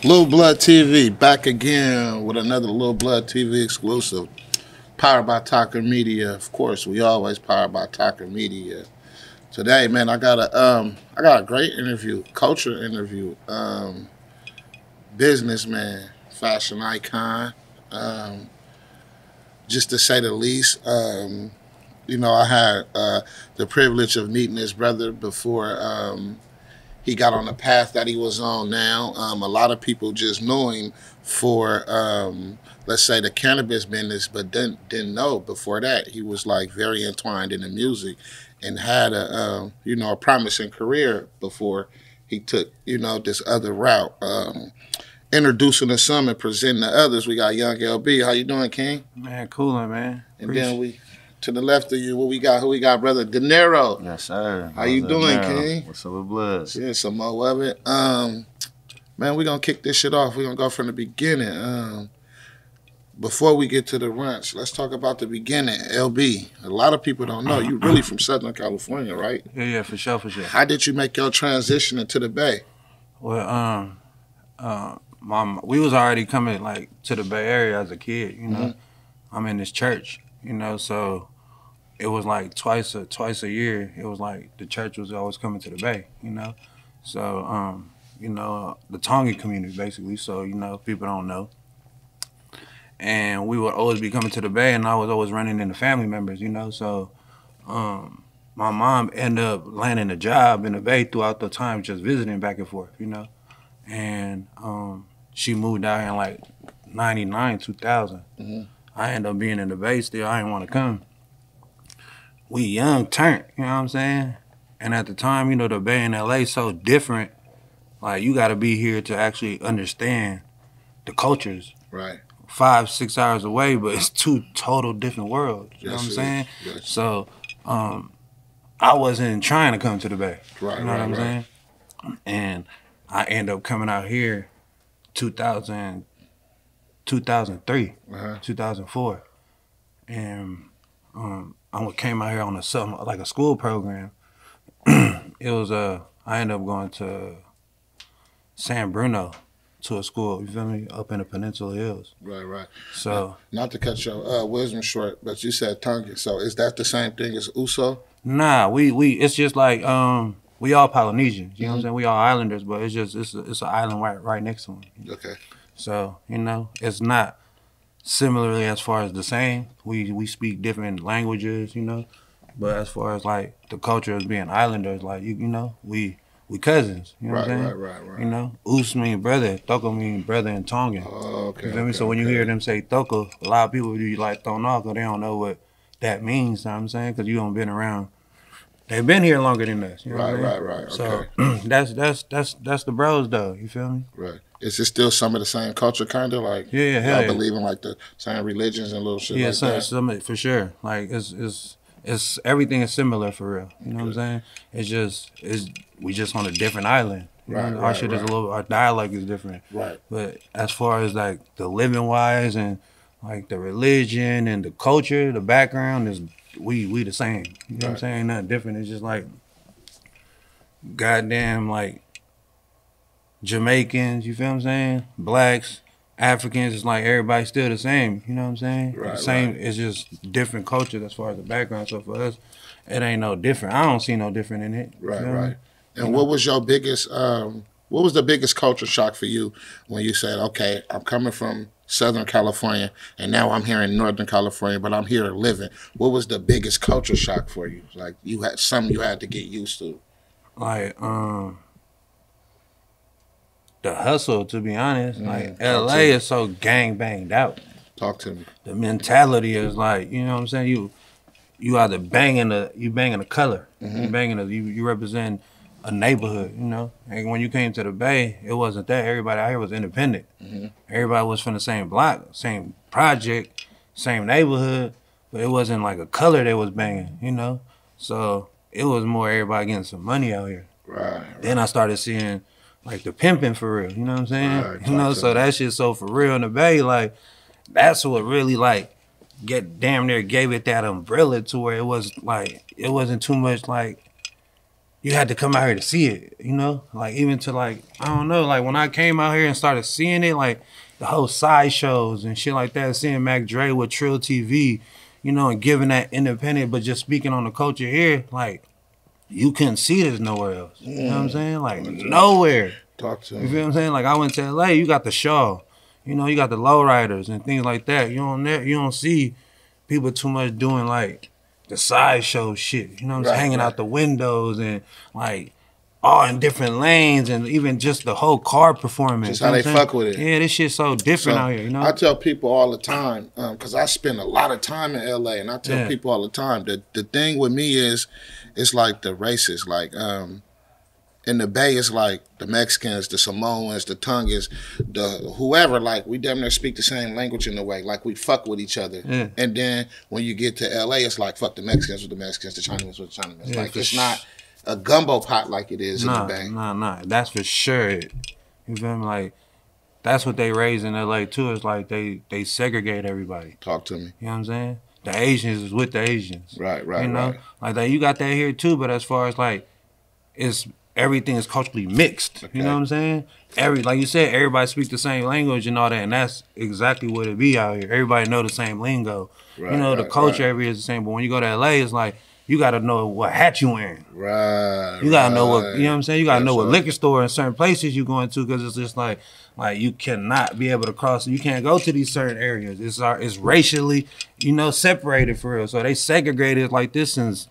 Lil Blood TV back again with another Lil Blood TV exclusive. Powered by Talker Media. Of course, we always powered by Talker Media. Today, man, I got a great interview, culture interview. Businessman, fashion icon, just to say the least. I had the privilege of meeting his brother before he got on the path that he was on now. A lot of people just know him for, let's say, the cannabis business, but didn't know before that he was like very entwined in the music and had a promising career before he took this other route. Introducing to some and presenting to others, we got Young LB. How you doing, King? Man, coolin', man. And then we, to the left of you, what we got? Who we got, brother? De Niro. Yes, sir. How you doing, King? What's up with Blood? Yeah, some more of it. Man, we're going to kick this shit off. We're going to go from the beginning. Before we get to the Runtz, let's talk about the beginning. LB, a lot of people don't know. You really from Southern California, right? Yeah, for sure, for sure. How did you make your transition into the Bay? Well, we was already coming like to the Bay Area as a kid, I'm in this church, so it was like twice a year. It was like the church was always coming to the Bay, So the Tongan community basically. So people don't know, and we would always be coming to the Bay, and I was always running into family members, So my mom ended up landing a job in the Bay throughout the time, just visiting back and forth, and she moved out here in like 99, 2000. I ended up being in the Bay still. I didn't want to come. We young turned, you know what I'm saying? And at the time, the Bay in LA so different. Like, you got to be here to actually understand the cultures. Right. 5-6 hours away, but it's two total different worlds. You know what I'm saying? Yes. So, I wasn't trying to come to the Bay. Right, you know what I'm saying? And I ended up coming out here 2003, 2004. And I came out here on a school program. It was I ended up going to San Bruno to a school, you feel me, up in the Peninsula Hills. Right. So not to cut your wisdom short, but you said Tongan. So is that the same thing as Uso? Nah, we it's just like we all Polynesians, you know what I'm saying? We all islanders, but it's an island right next to them. Okay. So, it's not similarly as far as the same. We speak different languages, but as far as like the culture of being islanders, like we cousins, you know what I'm saying? Right. Us mean brother, Toko mean brother in Tongan. Oh, okay. You feel me? So when you hear them say Toko, a lot of people be like thrown off because they don't know what that means, you know what I'm saying? Because you don't been around. They've been here longer than us. You know Right. So okay. that's the bros though. You feel me? Right. Is it still some of the same culture, kind of like? Yeah, y'all yeah. believe in like the same religions and little shit like that. Some for sure. Like it's everything is similar for real. You know what I'm saying? We just on a different island. Our shit is our dialect is different. Right. But as far as like the living wise and like the religion and the culture, the background is. We the same. You know what I'm saying? Ain't nothing different. It's just like goddamn like Jamaicans, you feel what I'm saying? Blacks, Africans, it's like everybody's still the same. You know what I'm saying? Right. Same, it's just different cultures as far as the background. So for us, it ain't no different. I don't see no different in it. Right. And what was your biggest what was the biggest culture shock for you when you said, okay, I'm coming from Southern California, and now I'm here in Northern California, but I'm here living. What was the biggest culture shock for you? Like you had something you had to get used to. Like the hustle, to be honest. Like LA is so gang banged out. Talk to me. The mentality is like, you know what I'm saying? You either banging a color, you represent a neighborhood, And when you came to the Bay, it wasn't that. Everybody out here was independent. Everybody was from the same block, same project, same neighborhood, but it wasn't like a color they was banging, So it was more everybody getting some money out here. Right. Then I started seeing like the pimping for real, you know what I'm saying? Right, So that shit so for real in the Bay, like that's what really like damn near gave it that umbrella to where it was like it wasn't too much like you had to come out here to see it, you know? Like, even to, like, I don't know, like, when I came out here and started seeing it, like, the whole sideshows and shit like that, seeing Mac Dre with Trill TV, you know, and giving that independent, but just speaking on the culture here, like, you couldn't see this nowhere else. You know what I'm saying? Like, nowhere. Talk to me. You feel what I'm saying? Like, I went to LA, you got the Shaw, you know, you got the lowriders and things like that. You don't see people too much doing, like, the sideshow shit, you know what I'm saying? Hanging out the windows and, like, all in different lanes, and even just the whole car performance. Just how they fuck with it. Yeah, this shit's so different out here, you know? I tell people all the time, because I spend a lot of time in LA, and I tell people all the time that the thing with me is, it's like the races. Like, in the Bay, it's like the Mexicans, the Samoans, the Tongans, the whoever, like, we damn near speak the same language in a way. Like, we fuck with each other. Yeah. And then when you get to LA, it's like, fuck the Mexicans with the Mexicans, the Chinese with the Chinese. Yeah, like, it's not a gumbo pot like it is in the Bay. Nah. That's for sure it. You feel me? Like, that's what they raise in LA too. It's like they segregate everybody. Talk to me. You know what I'm saying? The Asians is with the Asians. Right. You know? Like that, you got that here too, but as far as like, everything is culturally mixed. Okay. You know what I'm saying? Like you said, everybody speaks the same language and all that, and that's exactly what it be out here. Everybody know the same lingo. Right, you know, the culture every is the same, but when you go to LA, it's like, you gotta know what hat you wearing. Right. You gotta know what, you know what I'm saying? You gotta know what liquor store and certain places you going to, because it's just like you cannot be able to cross. You can't go to these certain areas. It's racially, you know, separated for real. So they segregated like this since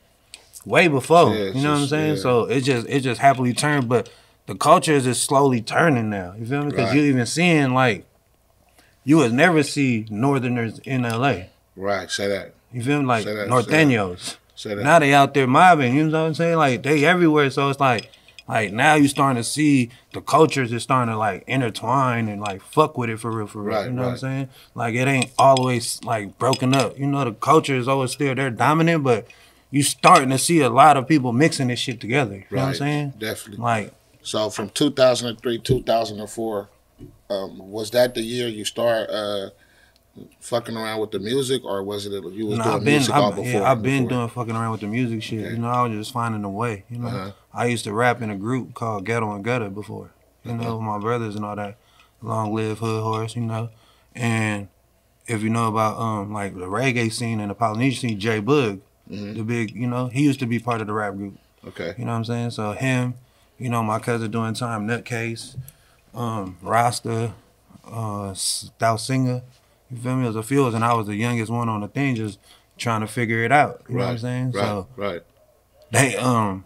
way before. Yeah, you know what I'm saying? Yeah. So it just happily turned, but the culture is just slowly turning now. You feel me? Because you even seeing, like, you would never see Northerners in LA. Right. Say that. You feel me? Like Norteños. Now they out there mobbing, you know what I'm saying? Like, they everywhere, so it's like now you starting to see the cultures is starting to, like, intertwine and, like, fuck with it for real, you know what I'm saying? Like, it ain't always, like, broken up. You know, the culture is always still there dominant, but you starting to see a lot of people mixing this shit together, you know what I'm saying? Definitely. Like, so from 2003, 2004, was that the year you start fucking around with the music, or was it you was doing music all before? Yeah, I've been doing fucking around with the music shit. Okay. You know, I was just finding a way. You know, I used to rap in a group called Ghetto and Gutter before. You know, with my brothers and all that. Long live Hood Horse, you know. And if you know about like the reggae scene and the Polynesian scene, J Boog, the big, you know, he used to be part of the rap group. Okay. You know what I'm saying? So him, you know, my cousin doing time, Nutcase, Rasta, Stout Singer. You feel me? It was a few of us, and I was the youngest one on the thing, just trying to figure it out. You know what I'm saying? They,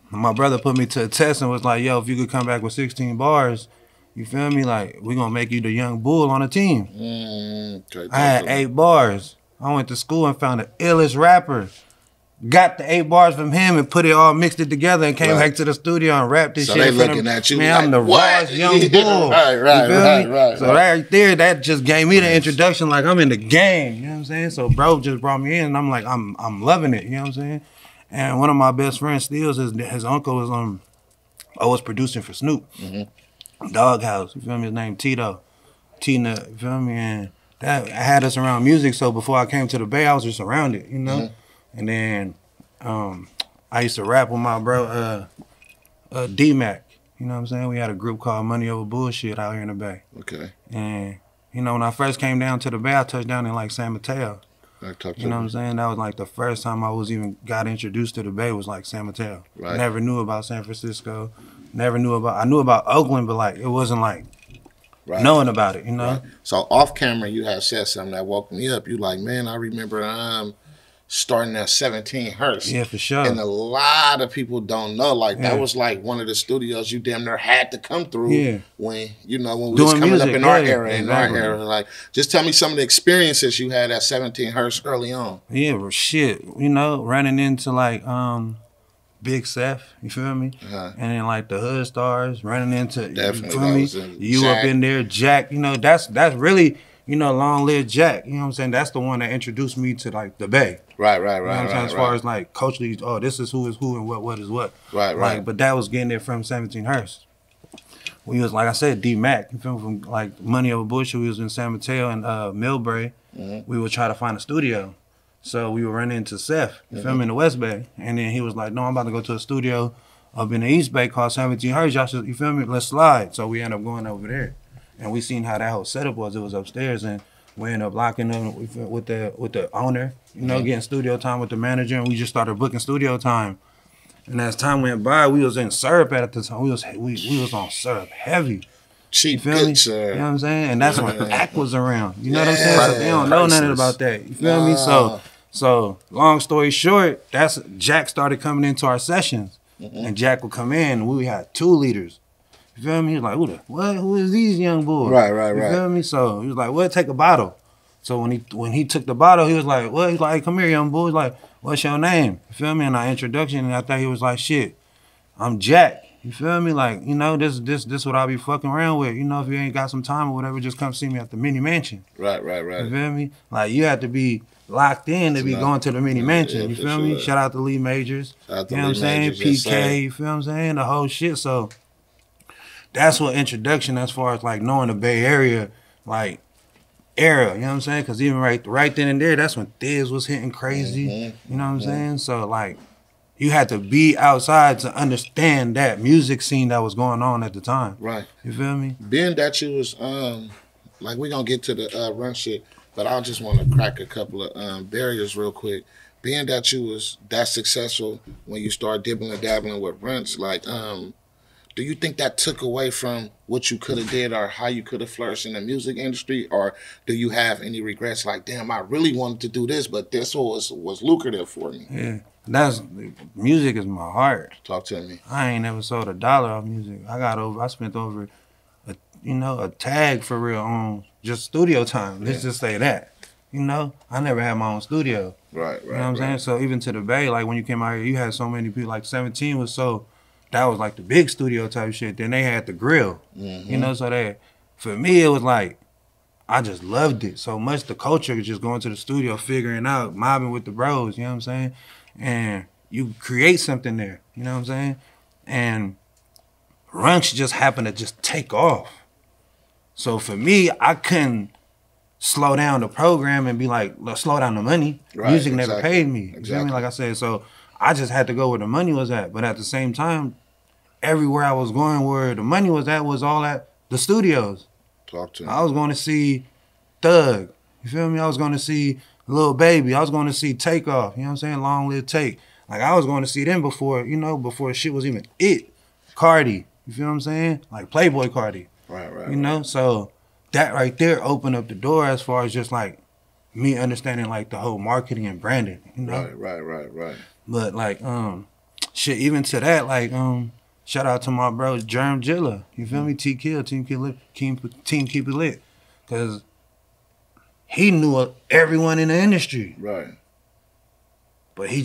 my brother put me to a test and was like, yo, if you could come back with 16 bars, you feel me? Like, we gonna make you the young bull on the team. I had 8 bars. I went to school and found the illest rapper. Got the 8 bars from him and put it all, mixed it together, and came back to the studio and rapped this shit. So they looking at you, man, like, I'm the rawest young bull. Right. So right there, that just gave me the introduction, like, I'm in the game. You know what I'm saying? So bro just brought me in, and I'm like, I'm loving it. You know what I'm saying? And one of my best friends, Steels, his uncle was producing for Snoop. Doghouse. You feel me? His name Tito. T-Nut. You feel me? And that had us around music. So before I came to the Bay, I was just around it. You know. And then I used to rap with my bro D-Mac. You know what I'm saying? We had a group called Money Over Bullshit out here in the Bay. Okay. And, you know, when I first came down to the Bay, I touched down in, like, San Mateo. You know what I'm saying? That was, like, the first time I was even got introduced to the Bay was, like, San Mateo. Right. Never knew about San Francisco. I knew about Oakland, but, like, it wasn't, like, knowing about it, you know? Right. So off camera, you had said something that woke me up. You like, man, I remember starting at 17 Hertz. Yeah, for sure. And a lot of people don't know. Like, that was like one of the studios you damn near had to come through when, you know, when we was coming up in our era. Like, just tell me some of the experiences you had at 17 Hertz early on. Yeah, well, shit. You know, running into, like, Big Seth, you feel me? And then, like, the Hood Stars, running into, you feel me? You Jack. Up in there, Jack. You know, that's really, you know, long live Jack. You know what I'm saying? That's the one that introduced me to, like, the Bay. Right. You know what I'm saying? As far as, like, culturally, this is who and what is what. Right. But that was getting there from 17 Hertz. We was, like I said, D-Mac. You feel me? From, like, Money Over Bullshit, we was in San Mateo and Millbrae. We would try to find a studio. So we would run into Seth, you feel me, in the West Bay. And then he was like, no, I'm about to go to a studio. up in the East Bay called 1700. Y'all should, you feel me? Let's slide. So we end up going over there, and we seen how that whole setup was. It was upstairs, and we ended up locking in with the owner, you know, getting studio time with the manager, and we just started booking studio time. And as time went by, we was in syrup at the time. We was on syrup heavy. Cheap You feel me? good, You know what I'm saying? And that's when Act was around. You know what I'm saying? So they don't know nothing about that. You feel me? So long story short, that's Jack started coming into our sessions. And Jack would come in, and we had 2 leaders. You feel me? He was like, who is these young boys? Right. You feel me? So he was like, well, take a bottle. So when he took the bottle, he was like, what? He's like, hey, come here, young boy. He's like, what's your name? You feel me? And our introduction, and I thought he was like, shit, I'm Jack. You feel me? Like, you know, this what I be fucking around with. You know, if you ain't got some time or whatever, just come see me at the mini mansion. Right. You feel me? Like, you have to be locked in to be going to the mini mansion. You feel me? Shout out to Lee Majors. You know what I'm saying? PK, you feel what I'm saying? The whole shit. So that's what introduction as far as like knowing the Bay Area, like, era, you know what I'm saying? Because even right then and there, that's when Thiz was hitting crazy. You know what I'm saying? So like, you had to be outside to understand that music scene that was going on at the time. Right. You feel me? Being that you was like, we're gonna get to the run shit, but I just want to crack a couple of barriers real quick. Being that you was that successful when you start dibbling and dabbling with Runtz, like do you think that took away from what you could have did or how you could have flourished in the music industry? Or do you have any regrets like, damn, I really wanted to do this, but this was lucrative for me? Yeah. Music is my heart. Talk to me. I ain't never sold $1 off music. I spent over a tag for real on just studio time. Let's just say that. You know, I never had my own studio. Right. You know what I'm saying? So even to the Bay, like when you came out here, you had so many people, like 17 was so, that was like the big studio type shit. Then they had the grill, you know, so that, for me, it was like, I just loved it so much. The culture of just going to the studio, figuring out, mobbing with the bros, you know what I'm saying? And you create something there, you know what I'm saying? And Runtz just happened to just take off. So for me, I couldn't slow down the program and be like, let's slow down the money. Right, Music never paid me. Exactly. You feel me? Like I said, so I just had to go where the money was at. But at the same time, everywhere I was going where the money was at was all at the studios. Talk to me. I was going to see Thug. You feel me? I was going to see Lil Baby. I was going to see Takeoff. You know what I'm saying? Long Live Take. Like, I was going to see them before, you know, before shit was even it. Carti. You feel what I'm saying? Like Playboi Carti. Right. You know? So that right there opened up the door as far as just like me understanding like the whole marketing and branding. You know? Right. But like, shit, even to that, like, shout out to my bro Germ Jilla. You feel me? T-Kill, Team Keep It Lit. Cause he knew everyone in the industry. Right. But they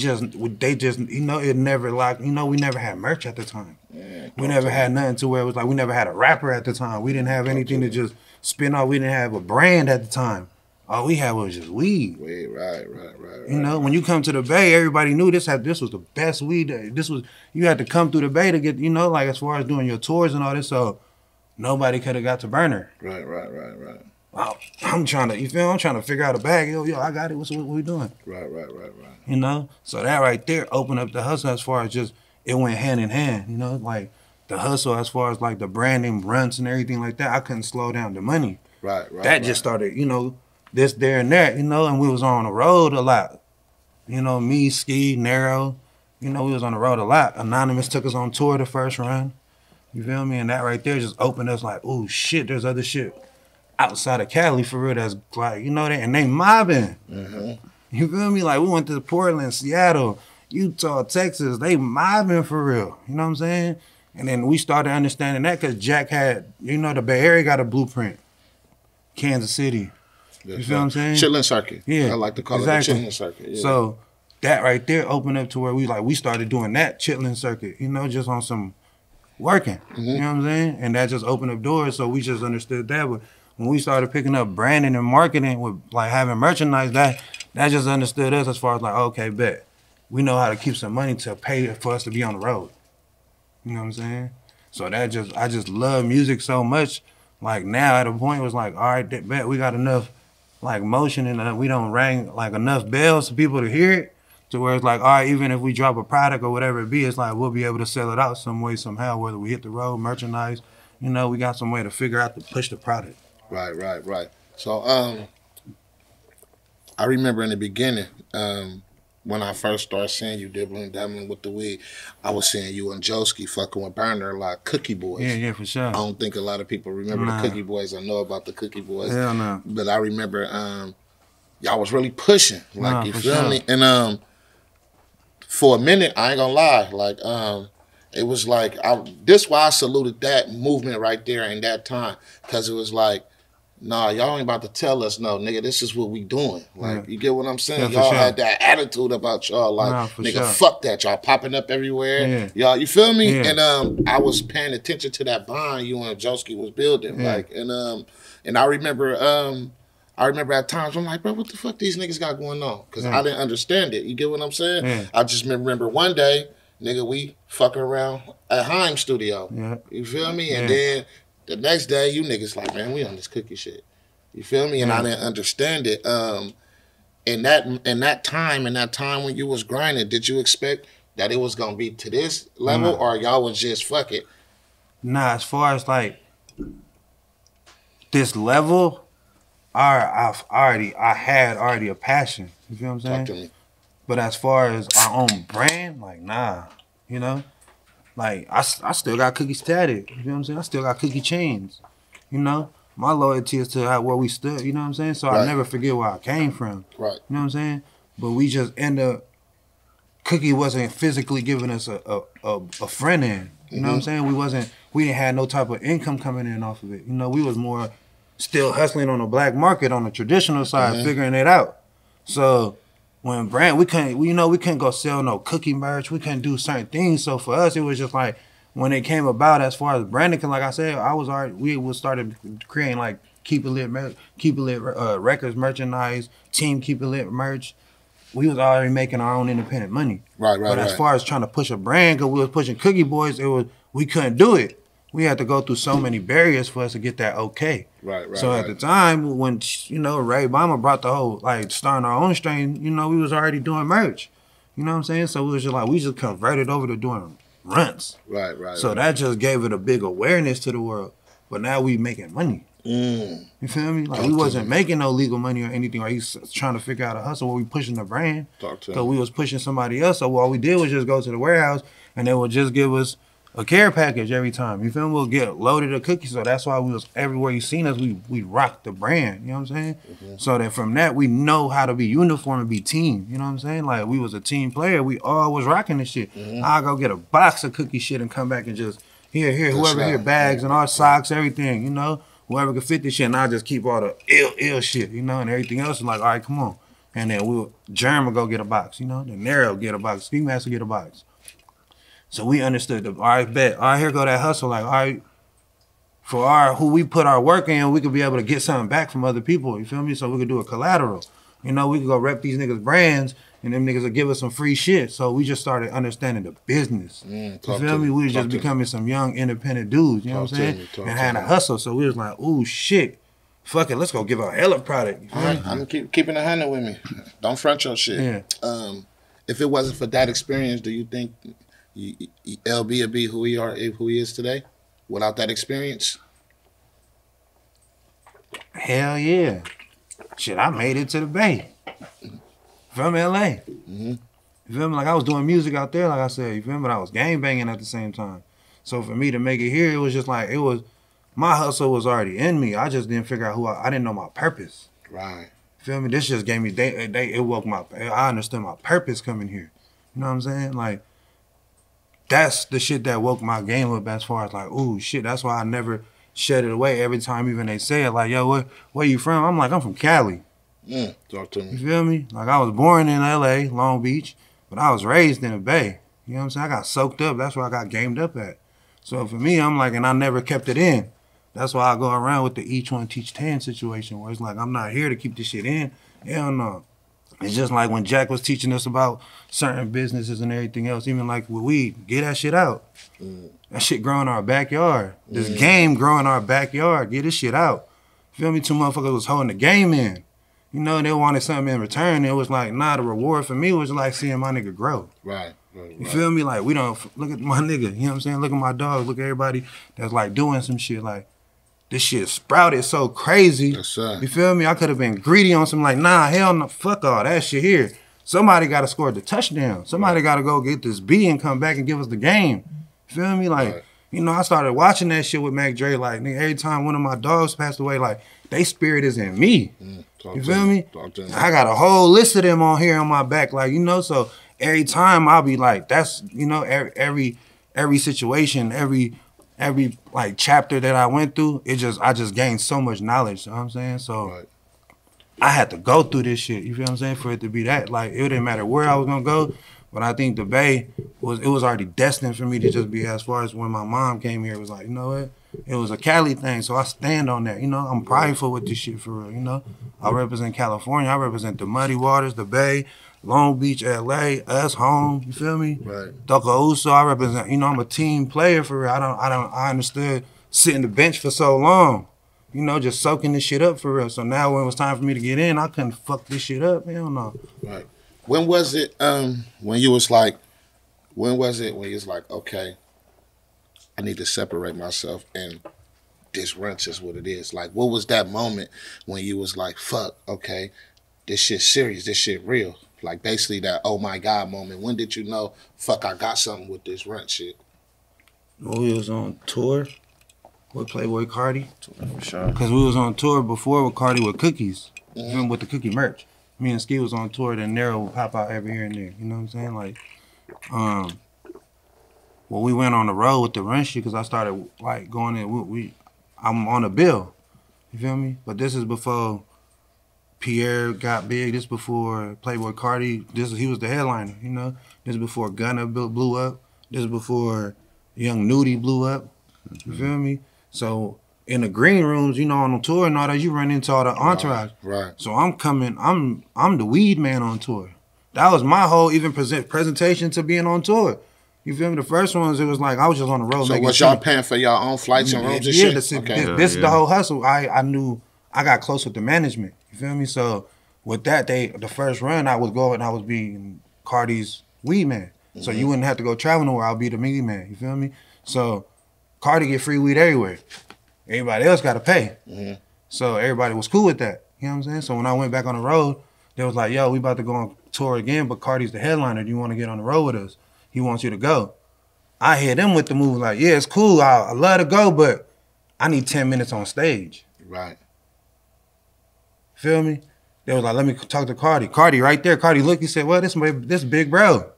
just, you know, it never like, you know, we never had merch at the time. Yeah, we never had nothing to where it was like, we never had a rapper at the time. We didn't have anything to just spin off. We didn't have a brand at the time. All we had was just weed. Right. You know, when you come to the Bay, everybody knew this was the best weed. You had to come through the Bay to get, you know, like as far as doing your tours and all this, so nobody could have got to Burner. Right. I'm trying to figure out a bag. Yo, I got it. What we doing? Right. You know? So that right there opened up the hustle as far as just, it went hand in hand, you know? Like the hustle as far as like the branding, Runtz and everything like that, I couldn't slow down the money. Right. That just started, you know, this, there, and that, you know, and we was on the road a lot. You know, me, Ski, Nero, you know, we was on the road a lot. Anonymous took us on tour the first run. You feel me? And that right there just opened us like, oh shit, there's other shit outside of Cali for real that's like, you know, and they mobbing. You feel me? Like we went to Portland, Seattle, Utah, Texas, they mobbing for real. You know what I'm saying? And then we started understanding that because Jack had, you know, the Bay Area got a blueprint. Kansas City. You feel what I'm saying? Chitlin circuit. Yeah. I like to call it the chitlin circuit. Yeah. So that right there opened up to where we started doing that chitlin circuit, you know, just on some working. You know what I'm saying? And that just opened up doors, so we just understood that. But when we started picking up branding and marketing with like having merchandise, that just understood us as far as like, okay, bet. We know how to keep some money to pay for us to be on the road. You know what I'm saying? So I just love music so much. Like now at a point it was like, all right, bet we got enough like motion and we don't ring like enough bells for people to hear it. To where it's like, all right, even if we drop a product or whatever it be, it's like we'll be able to sell it out some way, somehow, whether we hit the road, merchandise, you know, we got some way to figure out to push the product. Right. So I remember in the beginning, when I first started seeing you dabbling with the weed, I was seeing you and Joski fucking with Burner like Cookie Boys. Yeah, for sure. I don't think a lot of people remember the Cookie Boys or know about the Cookie Boys. Hell no. But I remember y'all was really pushing, like, you feel me? And for a minute, I ain't gonna lie, like, it was like, this why I saluted that movement right there in that time, because it was like, nah, y'all ain't about to tell us, no, nigga, this is what we doing. Like, you get what I'm saying? Yeah, y'all sure. had that attitude about y'all, like, nigga, sure. fuck that. Y'all popping up everywhere. Y'all, you feel me? And I was paying attention to that bond you and Joski was building. Like, and I remember at times, I'm like, bro, what the fuck these niggas got going on? Because I didn't understand it. You get what I'm saying? I just remember one day, nigga, we fucking around at Heim Studio. You feel me? And then the next day, you niggas like, man, we on this cookie shit. You feel me? And I didn't understand it. In that time when you was grinding, did you expect that it was gonna be to this level, or y'all was just fuck it? Nah, as far as like this level, I had already a passion. You feel what I'm saying? Talk to me. But as far as our own brand, like, nah, you know? Like, I still got Cookie Static, you know what I'm saying? I still got Cookie Chains, you know? My loyalty is to where we stood, you know what I'm saying? So I never forget where I came from, right? You know what I'm saying? But we just end up, Cookie wasn't physically giving us a front end, you know what I'm saying? We didn't have no type of income coming in off of it. You know, we was more still hustling on the black market on the traditional side, figuring it out. So when we couldn't go sell no cookie merch. We couldn't do certain things. So for us, it was just like when it came about as far as branding. Cause like I said, we started creating like Keep It Lit records, merchandise, Team Keep It Lit merch. We was already making our own independent money. Right. But as far as trying to push a brand, cause we was pushing Cookie Boys, we couldn't do it. We had to go through so many barriers for us to get that okay. Right. So at the time when, you know, Ray Obama brought the whole, like, starting our own strain, you know, we was already doing merch. You know what I'm saying? So we was just like, we just converted over to doing Runtz. Right. So that just gave it a big awareness to the world. But now we making money. You feel me? Like, we wasn't making no legal money or anything. Or he's trying to figure out a hustle where we pushing the brand. So we was pushing somebody else. So all we did was just go to the warehouse and they would just give us a care package every time. You feel me? We'll get loaded of cookies. So that's why we was everywhere you seen us, we rocked the brand. You know what I'm saying? So that from that, we know how to be uniform and be team. You know what I'm saying? Like, we was a team player. We all was rocking this shit. I'll go get a box of cookie shit and come back and just, here, whoever here, bags and our socks, everything, you know? Whoever could fit this shit, and I'll just keep all the ill shit, you know? And everything else is like, all right, come on. And then Jerm will go get a box, you know? Then Nero will get a box. Ski Mask will get a box. So we understood, all right, bet. All right, here go that hustle. Like, all right, for who we put our work in, we could be able to get something back from other people. You feel me? So we could do a collateral. You know, we could go rep these niggas' brands, and them niggas will give us some free shit. So we just started understanding the business. You feel me? We was just becoming some young, independent dudes, you know what I'm saying? And had a hustle. So we was like, ooh, shit. Fuck it, let's go give out hella product. All right, I'm keeping 100 with me. Don't front your shit. Yeah. If it wasn't for that experience, do you think LB would be who he is today without that experience? Hell yeah. Shit, I made it to the Bay from LA. You feel me? Like, I was doing music out there, like I said, you feel me? But I was gang banging at the same time. So for me to make it here, it was just like, my hustle was already in me. I just didn't figure out I didn't know my purpose. Right. Feel me? This just gave me, it woke I understood my purpose coming here. You know what I'm saying? Like, that's the shit that woke my game up as far as like, ooh, shit, that's why I never shed it away every time even they say it. Like, yo, where you from? I'm like, I'm from Cali. Talk to me. You feel me? Like, I was born in LA, Long Beach, but I was raised in the Bay. You know what I'm saying? I got soaked up. That's where I got gamed up at. So for me, I'm like, and I never kept it in. That's why I go around with the each one teach 10 situation where it's like, I'm not here to keep this shit in. Hell no. It's just like when Jack was teaching us about certain businesses and everything else, even like with weed, get that shit out. That shit grow in our backyard. This game grow in our backyard. Get this shit out. Feel me? Two motherfuckers was holding the game in. You know, they wanted something in return. It was like, nah, the reward for me was like seeing my nigga grow. Right. You feel me? Like, we don't, look at my nigga, you know what I'm saying? Look at my dog, look at everybody that's like doing some shit. Like, this shit sprouted so crazy. Yes, sir. You feel me? I could have been greedy on some like, nah, hell no, fuck all that shit here. Somebody got to score the touchdown. Somebody got to go get this B and come back and give us the game. You feel me? Like, you know, I started watching that shit with Mac Dre. Like, nigga, every time one of my dogs passed away, like, they spirit is in me. You feel me? I got a whole list of them on here on my back. Like, you know, so every time I'll be like, that's, you know, every situation, every like chapter that I went through, I just gained so much knowledge. You know what I'm saying? So I had to go through this shit, you feel what I'm saying, for it to be that. Like, it didn't matter where I was gonna go, but I think the Bay was already destined for me to just be, as far as when my mom came here, it was like, you know what? It was a Cali thing, so I stand on that. You know, I'm prideful with this shit for real, you know? I represent California, I represent the Muddy Waters, the Bay, Long Beach, LA, us home, you feel me? Right. Uso, I represent, you know, I'm a team player for real. I understood sitting the bench for so long. You know, just soaking this shit up for real. So now when it was time for me to get in, I couldn't fuck this shit up. Hell no. Right. When was it when you was like, okay, I need to separate myself and this Runtz is what it is? Like, what was that moment when you was like, fuck, okay, this shit's serious, this shit real? Like, basically that oh my God moment. When did you know, fuck, I got something with this Runtz shit? Well, we was on tour with Playboi Carti. For sure. Because we was on tour before with Carti with cookies, with the cookie merch. Me and Ski was on tour, then Nero would pop out every here and there. You know what I'm saying? Like, well, we went on the road with the Runtz shit because I started like going in. I'm on a bill. You feel me? But this is before Pierre got big. This before Playboi Carti. He was the headliner. You know. This is before Gunna blew up. This is before Young Nudie blew up. You feel me? So in the green rooms, you know, on the tour and all that, you run into all the entourage. Right. So I'm the weed man on tour. That was my whole even presentation to being on tour. You feel me? The first ones, it was like I was just on the road. So was y'all paying for your own flights and rooms and shit? This is the whole hustle. I knew I got close with the management. You feel me? So with that, the first run I was being Carti's weed man. So you wouldn't have to go travel nowhere. I'll be the weed man. You feel me? So Carti get free weed everywhere. Everybody else got to pay. So everybody was cool with that. You know what I'm saying? So when I went back on the road, they was like, yo, we about to go on tour again, but Carti's the headliner. Do you want to get on the road with us? He wants you to go. I hit them with the move like, yeah, it's cool. I love to go, but I need 10 minutes on stage. Right. Feel me? They was like, let me talk to Carti. Carti right there. Carti looked, he said, well, this big bro.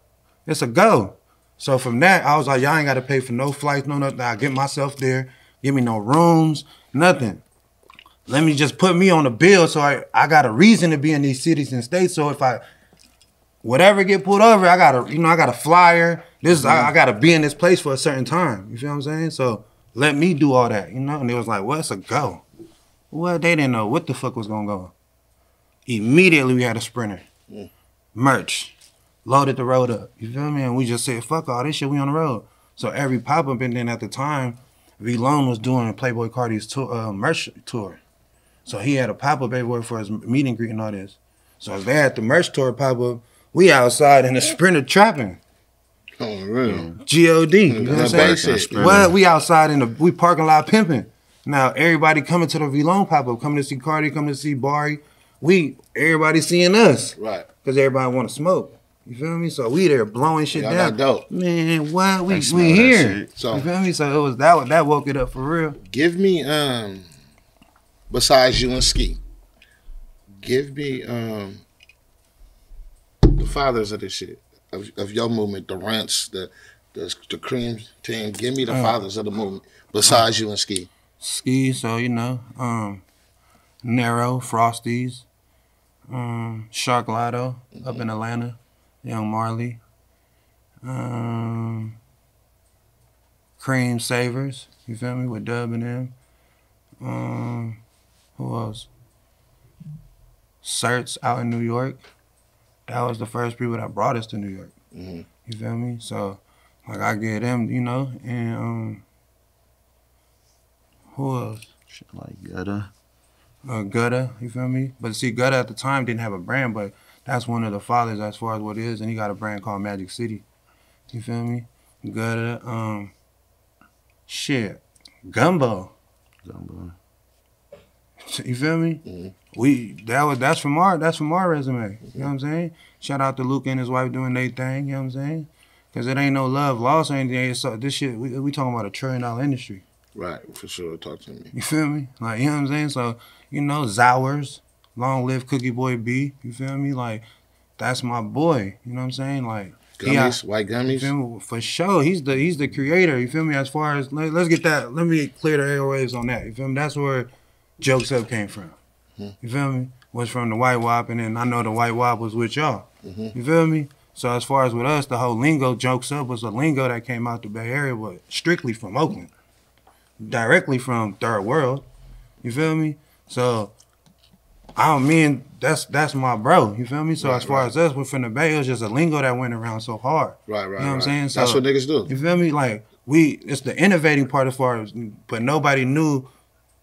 It's a go. So from that, I was like, y'all ain't got to pay for no flights, no nothing. I get myself there. Give me no rooms, nothing. Let me just put me on the bill so I got a reason to be in these cities and states. So if whatever get pulled over, I got a flyer. I got to be in this place for a certain time. You feel what I'm saying? So let me do all that, you know? And it was like, well, it's a go. Well, they didn't know what the fuck was going to go. Immediately we had a Sprinter. Merch. Loaded the road up. You feel me? And we just said, fuck all this shit, we on the road. So every pop-up, and then at the time, V-Lone was doing Playboi Carti's tour, merch tour. So he had a pop-up everywhere for his meet and greet and all this. So as they had the merch tour pop-up, we outside in the Sprinter trapping. Oh, really? G.O.D. You know what I'm saying? Well, we outside we parking lot pimping. Now, everybody coming to the V-Lone pop-up, coming to see Carti, coming to see Barry. Everybody seeing us. Right. Because everybody want to smoke. You feel me? So we there blowing shit down. Dope. Man, what? We here. So, you feel me? So it was that woke it up for real. Give me, besides you and Ski, give me the fathers of this shit, of your movement, the Runtz, the Cream team. Give me the fathers of the movement, besides you and Ski. Ski, so you know, Nero, Frosties, Shark Lotto up in Atlanta. Young Marley, Cream Savers, you feel me, with Dub and them. Who else? Certs out in New York. That was the first people that brought us to New York. You feel me? So, like, I get them, you know, and who else? Shit like Gutter. Gutta, you feel me? But see, Gutta at the time didn't have a brand, but that's one of the fathers as far as what it is, and he got a brand called Magic City. You feel me? Gutta, shit, Gumbo. You feel me? That's from our resume. You know what I'm saying? Shout out to Luke and his wife doing their thing. You know what I'm saying? Because it ain't no love lost or anything. So this shit, we talking about $1 trillion industry. Right, for sure. Talk to me. You feel me? Like, you know what I'm saying? So, you know, Zowers, long live Cookie Boy B. You feel me? Like, that's my boy. You know what I'm saying? Like, gummies, white gummies. You feel me? For sure. He's the creator. You feel me? As far as let's get that. Let me clear the airwaves on that. You feel me? That's where Jokes Up came from. You feel me? Was from the White Wop, and then I know the White Wop was with y'all. You feel me? So as far as with us, the whole lingo, Jokes Up, was a lingo that came out the Bay Area, but strictly from Oakland. Directly from Third World. You feel me? So I don't mean that's my bro. You feel me? So as far as us, we're from the Bay, it was just a lingo that went around so hard. Right. You know what I'm saying? So, that's what niggas do. You feel me? Like it's the innovating part as far as, but nobody knew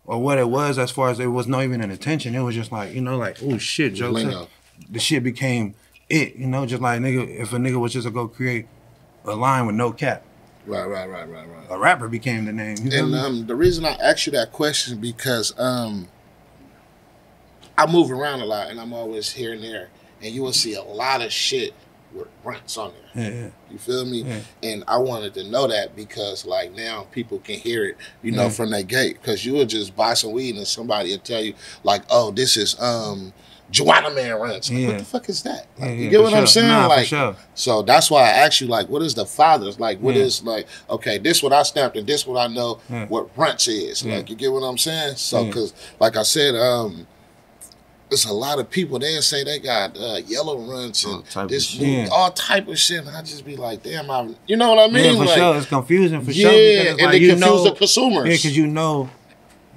or what it was as far as it was not even an intention. It was just like, you know, like, oh shit, Jokes Up. The shit became it, you know, just like nigga, if a nigga was just to go create a line with no cap. Right. A rapper became the name. You feel and the reason I asked you that question because I move around a lot and I'm always here and there, and you will see a lot of shit with Runtz on there. Yeah. You feel me? Yeah. And I wanted to know that because like now people can hear it, you know, from that gate. Because you would just buy some weed and somebody will tell you like, oh, this is Joanna Man Runtz. Like, what the fuck is that? Like, you get what I'm saying? Nah, like, for sure. So that's why I asked you, like, what is the fathers? Like, what is like? Okay, this what I stamped and this what I know what Runtz is. Like, you get what I'm saying? So, because like I said, there's a lot of people there say they got yellow Runtz and this all type of shit. And I just be like, damn, you know what I mean? Yeah, for like, sure. It's confusing for sure. Yeah, and like, they confuse the consumers. Yeah, because you know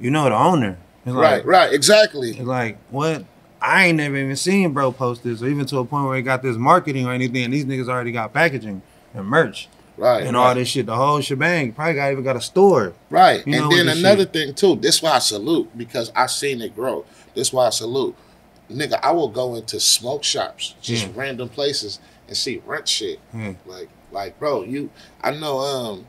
the owner. It's like, right, exactly. It's like, what? I ain't never even seen bro post this, or even to a point where he got this marketing or anything, and these niggas already got packaging and merch. Right. And all this shit, the whole shebang. Probably even got a store. Right. You and then another thing too, this why I salute, because I seen it grow. This why I salute. Nigga, I will go into smoke shops, just random places, and see Runtz shit. Like, bro, I know,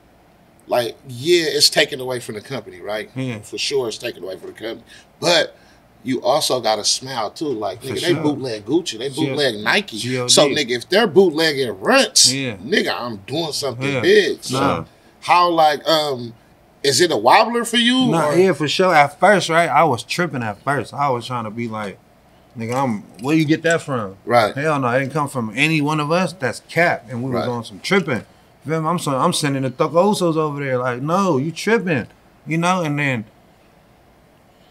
like, yeah, it's taken away from the company, right? For sure, it's taken away from the company. But you also got to smile too. Like, nigga, they bootleg Gucci, they bootleg Nike. So, nigga, if they're bootlegging Runtz, nigga, I'm doing something big. So, how, like, is it a wobbler for you? Nah, yeah, for sure. At first, right, I was tripping at first. I was trying to be like, nigga, where you get that from? Right. Hell no, it didn't come from any one of us. That's cap. And we was on some tripping. You feel me? I'm sending the Thuckosos over there. Like, no, you tripping. You know? And then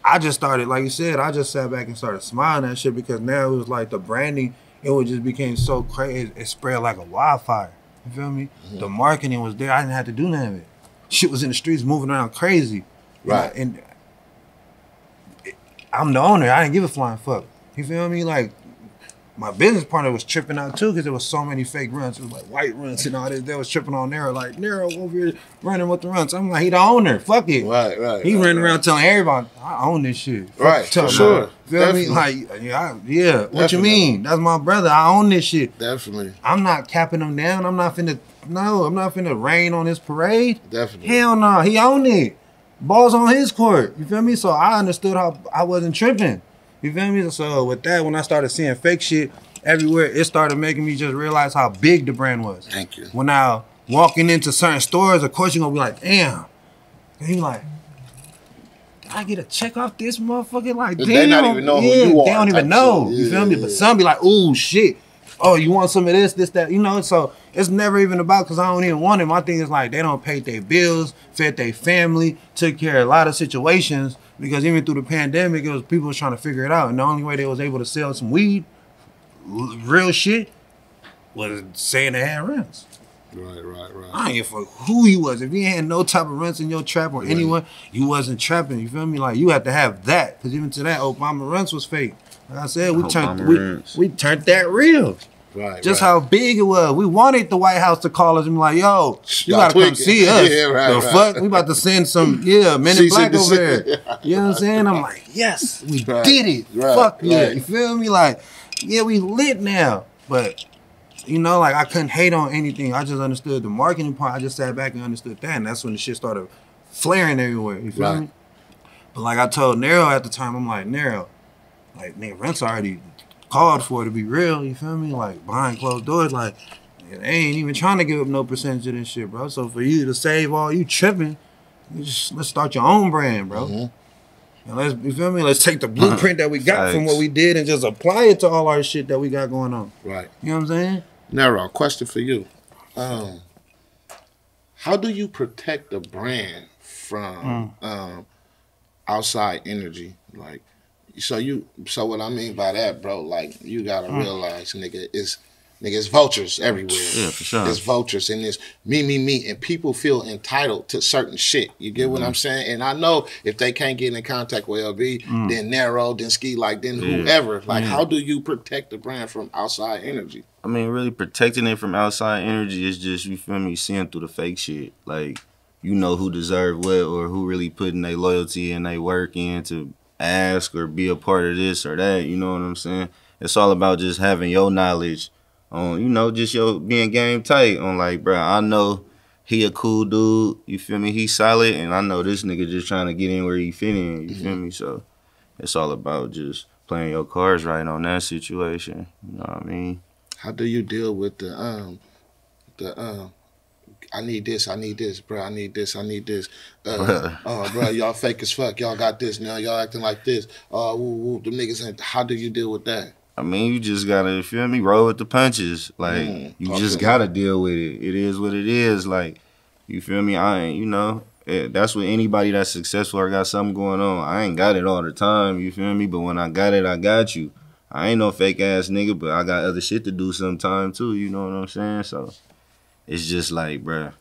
I just started, like you said, I just sat back and started smiling at shit because now it was like the branding, just became so crazy. It spread like a wildfire. You feel me? The marketing was there. I didn't have to do none of it. Shit was in the streets moving around crazy. Right. And I'm the owner. I didn't give a flying fuck. You feel me? Like, my business partner was tripping out too because there was so many fake Runtz. It was like white Runtz and all this. They was tripping on Nero, like, Nero over here running with the Runtz. I'm like, he the owner. Fuck it. Right. He running around telling everybody, I own this shit. Right, for sure. Feel me? Like, yeah. What you mean? That's my brother. I own this shit. Definitely. I'm not capping him down. I'm not finna rain on his parade. Definitely. Hell no. He owned it. Ball's on his court. You feel me? So I understood how I wasn't tripping. You feel me? So with that, when I started seeing fake shit everywhere, it started making me just realize how big the brand was. Thank you. When I walking into certain stores, of course you're gonna be like, damn. And you like, did I get a check off this motherfucker? Like, damn. They not even know who you are. They don't even know. You feel me? But some be like, ooh, shit. Oh, you want some of this, that, you know? So it's never even about, because I don't even want it. My thing is like, they don't pay their bills, fed their family, took care of a lot of situations. Because even through the pandemic, it was people was trying to figure it out. And the only way they was able to sell some weed, real shit, was saying they had Runtz. Right. I don't give a fuck who you was. If you had no type of Runtz in your trap or anyone, you wasn't trapping. You feel me? Like, you had to have that. Because even to that, Obama Runtz was fake. Like I said, we turned that real. Right. Just how big it was. We wanted the White House to call us and be like, yo, you gotta come see us. Yeah, right, the fuck? We about to send some, Men in Black over there. You know what I'm saying? I'm like, yes, we did it. Fuck yeah. You feel me? Like, yeah, we lit now. But, like I couldn't hate on anything. I just understood the marketing part. I just sat back and understood that. And that's when the shit started flaring everywhere. You feel me? But like I told Nero at the time, I'm like, Nero, like, nigga, Runtz already called for it to be real, you feel me? Like, behind closed doors, like, they ain't even trying to give up no percentage of this shit, bro. So for you to save all you tripping, let's start your own brand, bro. And you feel me? Let's take the blueprint that we got from what we did and just apply it to all our shit that we got going on. Right. You know what I'm saying? Nero, question for you. How do you protect the brand from outside energy? Like, so what I mean by that, bro, like, you gotta realize, nigga, it's vultures everywhere. Yeah, for sure. It's vultures and it's me, and people feel entitled to certain shit. You get what I'm saying? And I know if they can't get in contact with LB, then Nero, then Ski, like, then whoever. Like, how do you protect the brand from outside energy? I mean, really protecting it from outside energy is just, you feel me, seeing through the fake shit. Like, you know who deserve what or who really putting their loyalty and their work in to ask or be a part of this or that, you know what I'm saying? It's all about just having your knowledge on, just your being game tight on, like, bro, I know he a cool dude, you feel me? He solid, and I know this nigga just trying to get in where he fit in, you feel me? So it's all about just playing your cards right on that situation, you know what I mean? How do you deal with the I need this, bro. I need this. Bro, y'all fake as fuck. Y'all got this now. Y'all acting like this. Woo, the niggas ain't. How do you deal with that? I mean, you just gotta, you feel me, roll with the punches. Like, you just gotta deal with it. It is what it is. Like, you feel me? I ain't, that's what anybody that's successful or got something going on. I ain't got it all the time, you feel me? But when I got it, I got you. I ain't no fake ass nigga, but I got other shit to do sometime too, you know what I'm saying? So it's just like, bruh,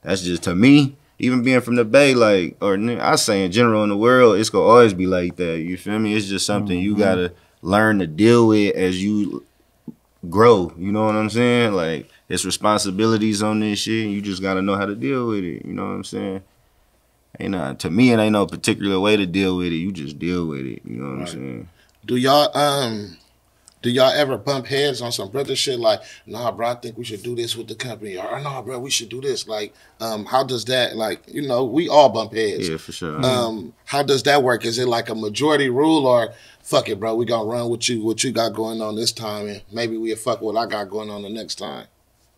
that's just, to me, even being from the Bay, like, or I say in general in the world, it's gonna always be like that, you feel me? It's just something you gotta learn to deal with as you grow, you know what I'm saying? Like, it's responsibilities on this shit, and you just gotta know how to deal with it, you know what I'm saying? To me, it ain't no particular way to deal with it, you just deal with it, you know what I'm saying? Do y'all ever bump heads on some brother shit like, nah, bro, I think we should do this with the company, or nah, bro, we should do this? Like, how does that, like, we all bump heads. Yeah, for sure. How does that work? Is it like a majority rule, or fuck it, bro, we gonna run with what you got going on this time, and maybe we'll fuck what I got going on the next time?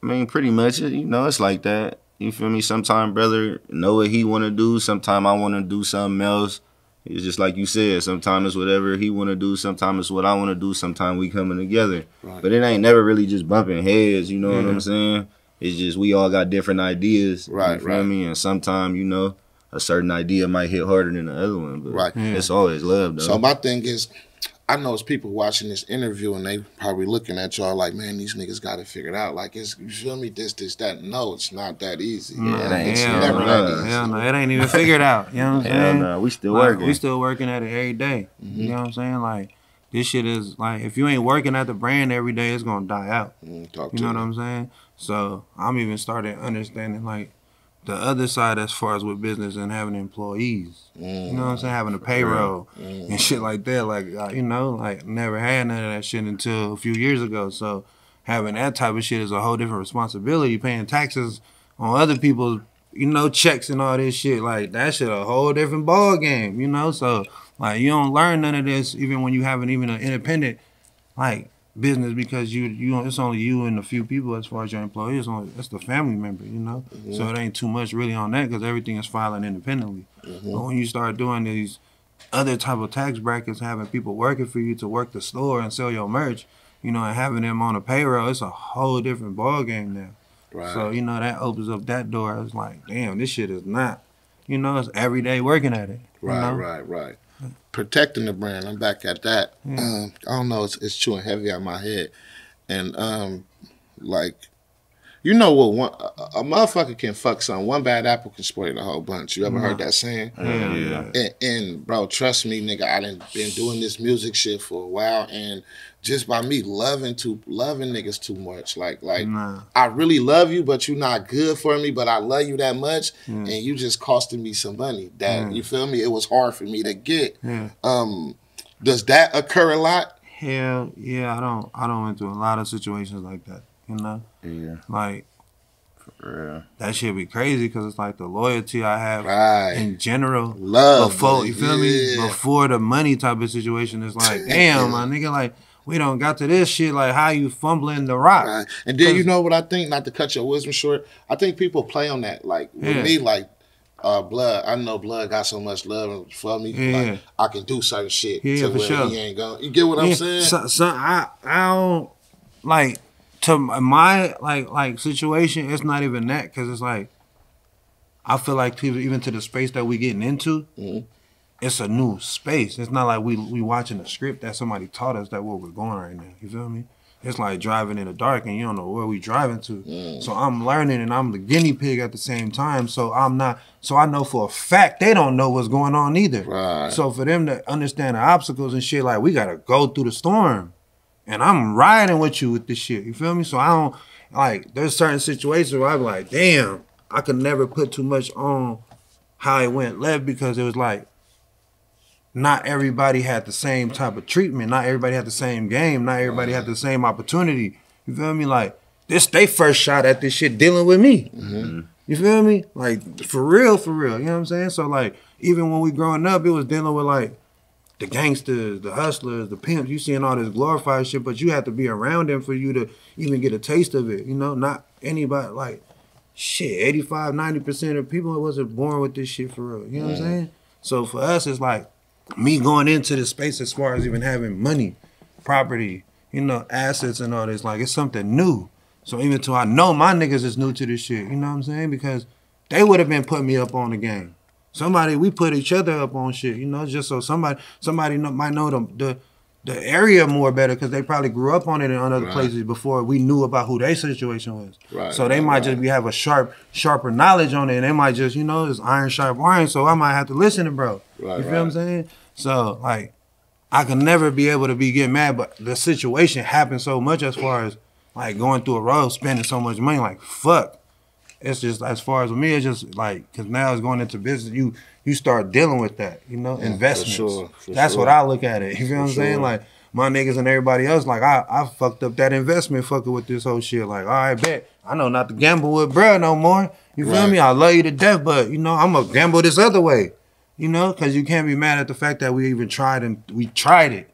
I mean, pretty much, it's like that. You feel me? Sometime brother know what he want to do. Sometime I want to do something else. It's just like you said, sometimes it's whatever he want to do, sometimes it's what I want to do, sometimes we coming together. Right. But it ain't never really just bumping heads, you know what I'm saying? It's just we all got different ideas, you feel me? And sometimes, a certain idea might hit harder than the other one, but it's always love, though. So my thing is, I know it's people watching this interview and they probably looking at y'all like, man, these niggas got it figured out. Like, you feel me? This, that. No, it's not that easy. It's never that easy. Hell no, it ain't even figured out. You know what I'm saying? No, we still working. We still working at it every day. You know what I'm saying? Like, this shit is, like, if you ain't working at the brand every day, it's going to die out. You know what I'm saying? So, I'm even starting understanding, like, the other side as far as with business and having employees. You know what I'm saying? Having a payroll and shit like that. Like, like never had none of that shit until a few years ago. So having that type of shit is a whole different responsibility. Paying taxes on other people's, checks and all this shit. Like, that shit a whole different ball game, So, like, you don't learn none of this even when you having even an independent, like, business, because it's only you and a few people as far as your employees. It's the family member, So it ain't too much really on that because everything is filing independently. But when you start doing these other type of tax brackets, having people working for you to work the store and sell your merch, and having them on a payroll, it's a whole different ball game now. Right. So that opens up that door. It's like, damn, this shit is not, it's every day working at it. Right. Protecting the brand. I'm back at that. I don't know. It's chewing heavy on my head, and like, You know what? A motherfucker can fuck something. One bad apple can spoil the whole bunch. You ever heard that saying? Yeah. And bro, trust me, nigga, I done been doing this music shit for a while, and just by me loving niggas too much, like I really love you, but you're not good for me. But I love you that much, and you just costing me some money. That you feel me? It was hard for me to get. Does that occur a lot? Hell yeah, I don't went through a lot of situations like that. You know? Yeah. Like, for real. That shit be crazy because it's like the loyalty I have in general. Love. Before, you feel me? Before the money type of situation, it's like, damn, my nigga, like, we don't got to this shit. Like, how you fumbling the rock? Right. And then you know what I think? Not to cut your wisdom short, I think people play on that. Like, with me, like, Blood, I know Blood got so much love for me. Yeah. Like, I can do certain shit. Yeah, to for where sure. He ain't going. You get what I'm saying? So I don't, like, to my like situation, it's not even that, because it's like I feel like people, even to the space that we getting into, it's a new space. It's not like we watching a script that somebody taught us that where we're going right now. You feel me? It's like driving in the dark and you don't know where we driving to. So I'm learning and I'm the guinea pig at the same time. So I know for a fact they don't know what's going on either. Right. So for them to understand the obstacles and shit, like we gotta go through the storm. And I'm riding with you with this shit. You feel me? So I don't, like, there's certain situations where I'm like, damn, I could never put too much on how it went left, because it was like, not everybody had the same type of treatment. Not everybody had the same game. Not everybody had the same opportunity. You feel me? Like, this they first shot at this shit dealing with me. You feel me? Like, for real. You know what I'm saying? So, like, even when we growing up, it was dealing with, like, the gangsters, the hustlers, the pimps. You seeing all this glorified shit, but you have to be around them for you to even get a taste of it. You know, not anybody, like, shit, 85, 90% of people wasn't born with this shit for real. You know what I'm saying? So for us, it's like me going into the space as far as even having money, property, you know, assets and all this. Like, it's something new. So even till I know my niggas is new to this shit, you know what I'm saying? Because they would have been putting me up on the game. We put each other up on shit, you know, just so somebody might know the area more better, because they probably grew up on it in other places before we knew about who their situation was. Right. So they might just have a sharper knowledge on it, and they might just, you know, it's iron sharp iron, so I might have to listen to bro. You feel what I'm saying? So, like, I can never be able to get mad, but the situation happened so much as far as, like, going through a road, spending so much money, like, fuck. It's just, as far as with me, it's just like, because now it's going into business, you start dealing with that, you know, investments. That's what I look at it. You feel what I'm saying? Like, my niggas and everybody else, like, I fucked up that investment fucking with this whole shit. Like, all right, bet. I know not to gamble with bruh no more. You feel me? I love you to death, but, you know, I'm going to gamble this other way, you know, because you can't be mad at the fact that we even tried and we tried it.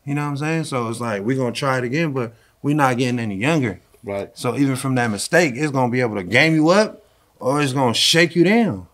You know what I'm saying? So it's like, we're going to try it again, but we're not getting any younger. Right. So even from that mistake, it's gonna be able to game you up, or it's gonna shake you down.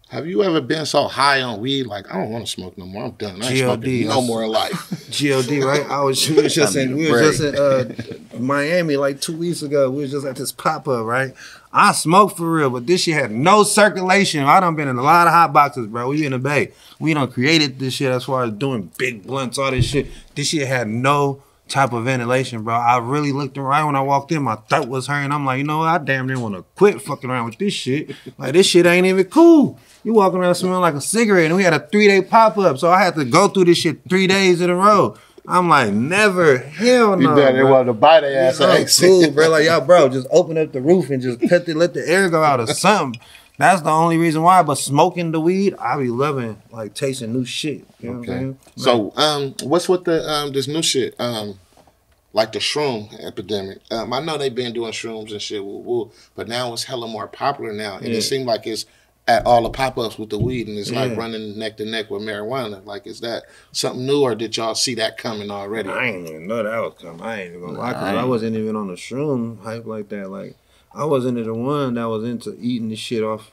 Have you ever been so high on weed, like, I don't want to smoke no more, I'm done, I ain't smoking no more in life? G.O.D., right? we was just in Miami like 2 weeks ago. We was just at this pop-up, right? I smoked for real, but this shit had no circulation. I done been in a lot of hot boxes, bro. We in the Bay. We done created this shit as far as doing big blunts, all this shit. This shit had no type of ventilation, bro. I really looked around when I walked in. My throat was hurting. I'm like, you know what? I damn near want to quit fucking around with this shit. Like, this shit ain't even cool. You walking around smelling like a cigarette, and we had a 3-day pop-up, so I had to go through this shit 3 days in a row. I'm like, never, hell no. You better want to buy their ass. Cool, bro. Like, y'all, bro, just open up the roof and just let the air go out or something. That's the only reason why. But smoking the weed, I be loving, like, tasting new shit. You know what I'm saying? So, what's with the this new shit? Like the shroom epidemic. I know they've been doing shrooms and shit, but now it's hella more popular now. And it seems like it's at all the pop-ups with the weed, and it's like running neck to neck with marijuana. Like, is that something new, or did y'all see that coming already? I ain't even know that was coming. I ain't even gonna lie, because I wasn't even on the shroom hype like that. Like, I wasn't the one that was into eating the shit off,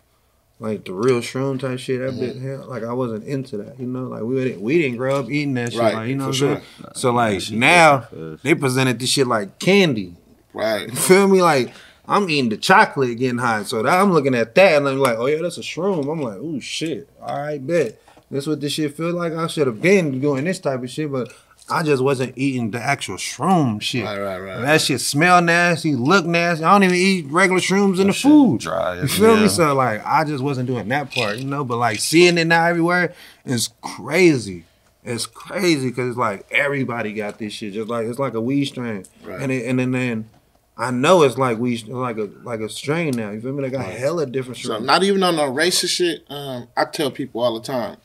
like the real shroom type shit. That bit, hell, like, I wasn't into that, you know. Like, we didn't grow up eating that shit, like, you know what I'm saying? So, like, now they presented this shit like candy, right? You feel me? Like, I'm eating the chocolate getting high, so that, I'm looking at that and I'm like, oh yeah, that's a shroom. I'm like, oh shit, all right, bet. That's what this shit feel like. I should have been doing this type of shit, but I just wasn't eating the actual shroom shit. Right. That shit smell nasty, look nasty. I don't even eat regular shrooms in the food. Dry. You feel me? So like, I just wasn't doing that part, you know. But like seeing it now everywhere is crazy. It's crazy because it's like everybody got this shit. Just like it's like a weed strain, Right. and then I know it's like weed, like a strain now. You feel me? They got hella different So strains. not even on no racist shit. I tell people all the time.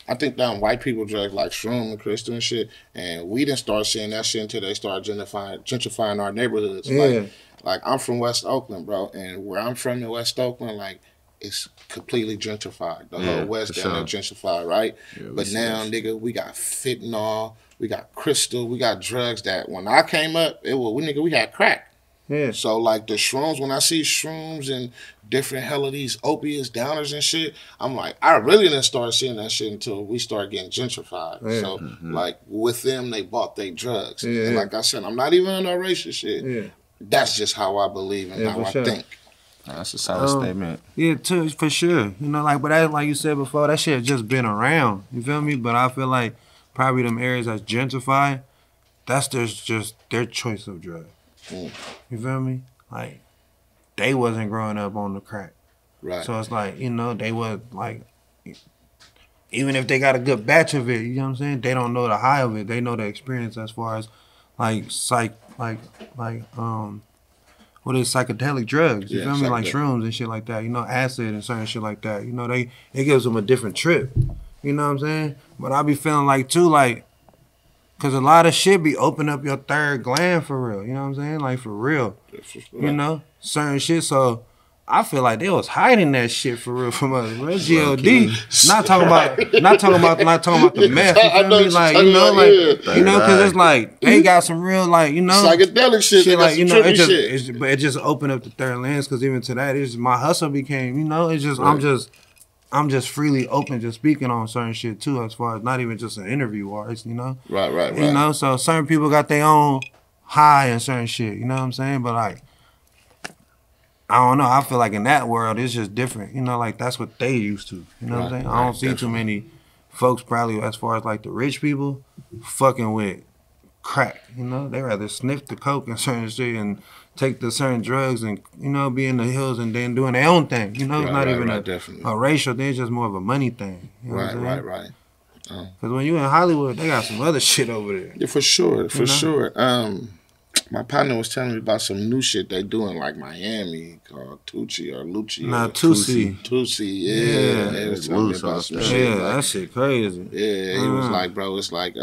I think that white people drugs like shroom and crystal and shit, and we didn't start seeing that shit until they started gentrifying our neighborhoods. Yeah. Like I'm from West Oakland, bro, and where I'm from in West Oakland, like it's completely gentrified. The whole West down there gentrified, right? Yeah, but now, nigga, we got fentanyl, we got crystal, we got drugs that when I came up, we had crack. Yeah. So like the shrooms, when I see shrooms and different hell of these opiates, downers and shit, I'm like, I really didn't start seeing that shit until we started getting gentrified. Yeah. So like with them, they bought their drugs. Yeah. And like I said, I'm not even on no racist shit. Yeah. That's just how I believe and how I think. That's a solid statement. Yeah, too, for sure. You know, like, but that, like you said before, that shit just been around. You feel me? But I feel like probably them areas that's gentrified, that's just their choice of drug. You feel me? Like, they wasn't growing up on the crack. Right. So it's like, you know, they was like, even if they got a good batch of it, you know what I'm saying? They don't know the high of it. They know the experience as far as like what is psychedelic drugs? You feel me? Like shrooms and shit like that. You know, acid and certain shit like that. You know, it gives them a different trip. You know what I'm saying? But I be feeling like too, like, cause a lot of shit be open up your third gland for real. You know what I'm saying? Like for real. You know, certain shit. So I feel like they was hiding that shit for real from us. Bro. GLD. Not talking about the meth. You feel me? Like, you know, cause it's like they got some real, like, you know, psychedelic shit. Like, you know, it just opened up the third lens. Cause even to that, it's my hustle became, you know, it's just I'm just freely open, just speaking on certain shit too, as far as not even just an interview artist, you know. Right. You know, so certain people got their own high and certain shit. You know what I'm saying? But like, I don't know. I feel like in that world, it's just different. You know, like that's what they used to. You know what I'm saying? I don't see too many folks probably as far as like the rich people fucking with crack. You know, they rather sniff the coke and certain shit and take the certain drugs and, you know, be in the hills and then doing their own thing. You know, it's not even a racial thing. It's just more of a money thing. You know Right. Because when you in Hollywood, they got some other shit over there. Yeah, for sure. My partner was telling me about some new shit they do in like Miami called Tucci or Lucci. Nah, Tusi. Tusi, yeah. They was telling me about some shit. Yeah, that shit crazy. Yeah, he was like, bro, it's like,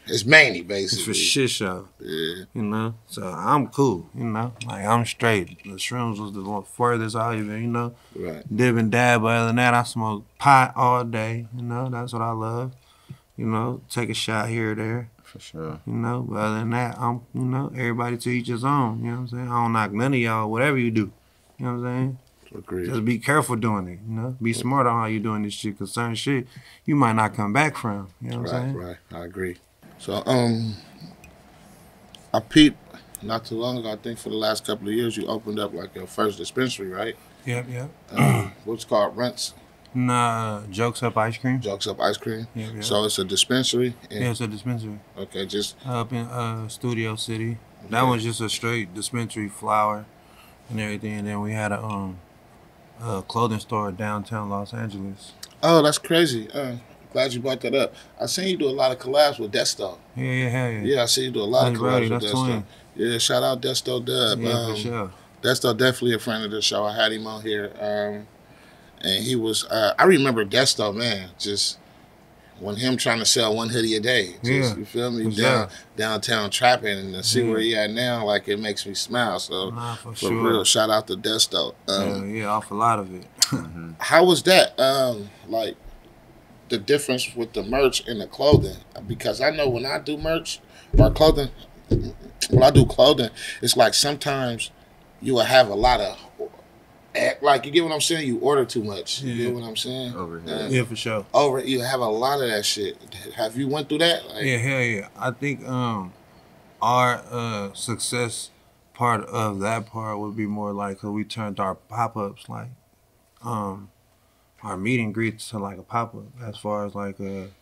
it's Manny, basically. It's for shit show. Yeah. You know? So I'm cool, you know? Like, I'm straight. The shrooms was the furthest I even, you know? Right. Dib and dab, but other than that, I smoke pot all day, you know? That's what I love. You know, take a shot here or there. For sure. You know, but other than that, you know, everybody to each his own. You know what I'm saying? I don't knock none of y'all, whatever you do. You know what I'm saying? Agreed. Just be careful doing it, you know? Be smart on how you doing this shit, because certain shit you might not come back from. You know what I'm saying? Right. I agree. So, I peeped not too long ago, I think for the last couple of years, you opened up like your first dispensary, right? Yep. What's called Runtz? Nah, Jokes Up Ice Cream. Jokes Up Ice Cream. Yeah. So it's a dispensary. Yeah, it's a dispensary. Okay, just up in Studio City. That one's just a straight dispensary, flower and everything. And then we had a clothing store downtown Los Angeles. Oh, that's crazy. Glad you brought that up. I seen you do a lot of collabs with Desto. Yeah, hell yeah. Yeah, I seen you do a lot of collabs with Desto. Twin. Yeah, shout out Desto Dub. Yeah, for sure. Desto definitely a friend of the show. I had him on here. And he was, I remember Desto, man, just when him trying to sell one hoodie a day. Just, you feel me? Downtown trapping and to see where he at now, like it makes me smile. So for real, shout out to Desto. Off a lot of it. How was that? Like the difference with the merch and the clothing? Because I know when I do merch or clothing, it's like sometimes you will have a lot of, like, you get what I'm saying? You order too much. You get what I'm saying? Over here. Yeah, for sure. You have a lot of that shit. Have you went through that? Like, yeah, hell yeah. I think our success part of that part would be more like, cause we turned our pop-ups, like our meet and greets to like a pop-up, as far as like a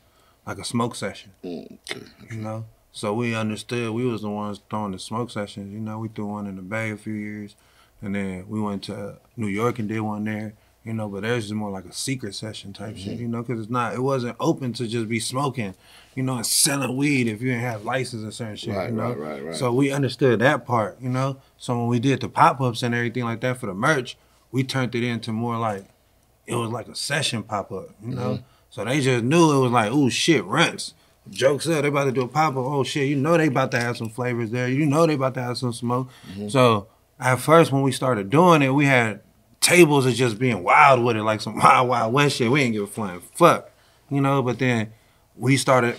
smoke session. Okay. You know? So we understood. We was the ones throwing the smoke sessions. You know, we threw one in the Bay a few years, and then we went to New York and did one there. You know, but there's just more like a secret session type shit. You know, because it wasn't open to just be smoking. You know, and selling weed if you didn't have license and certain shit. Right, you know? right. So we understood that part. You know, so when we did the pop-ups and everything like that for the merch, we turned it into more like it was like a session pop-up. You know, so they just knew it was like, oh shit, Runtz. Jokes up, they about to do a pop-up. Oh shit, you know they about to have some flavors there. You know they about to have some smoke. So at first when we started doing it, we had tables of just being wild with it, like some wild, wild west shit. We ain't give a flying fuck, you know. But then we started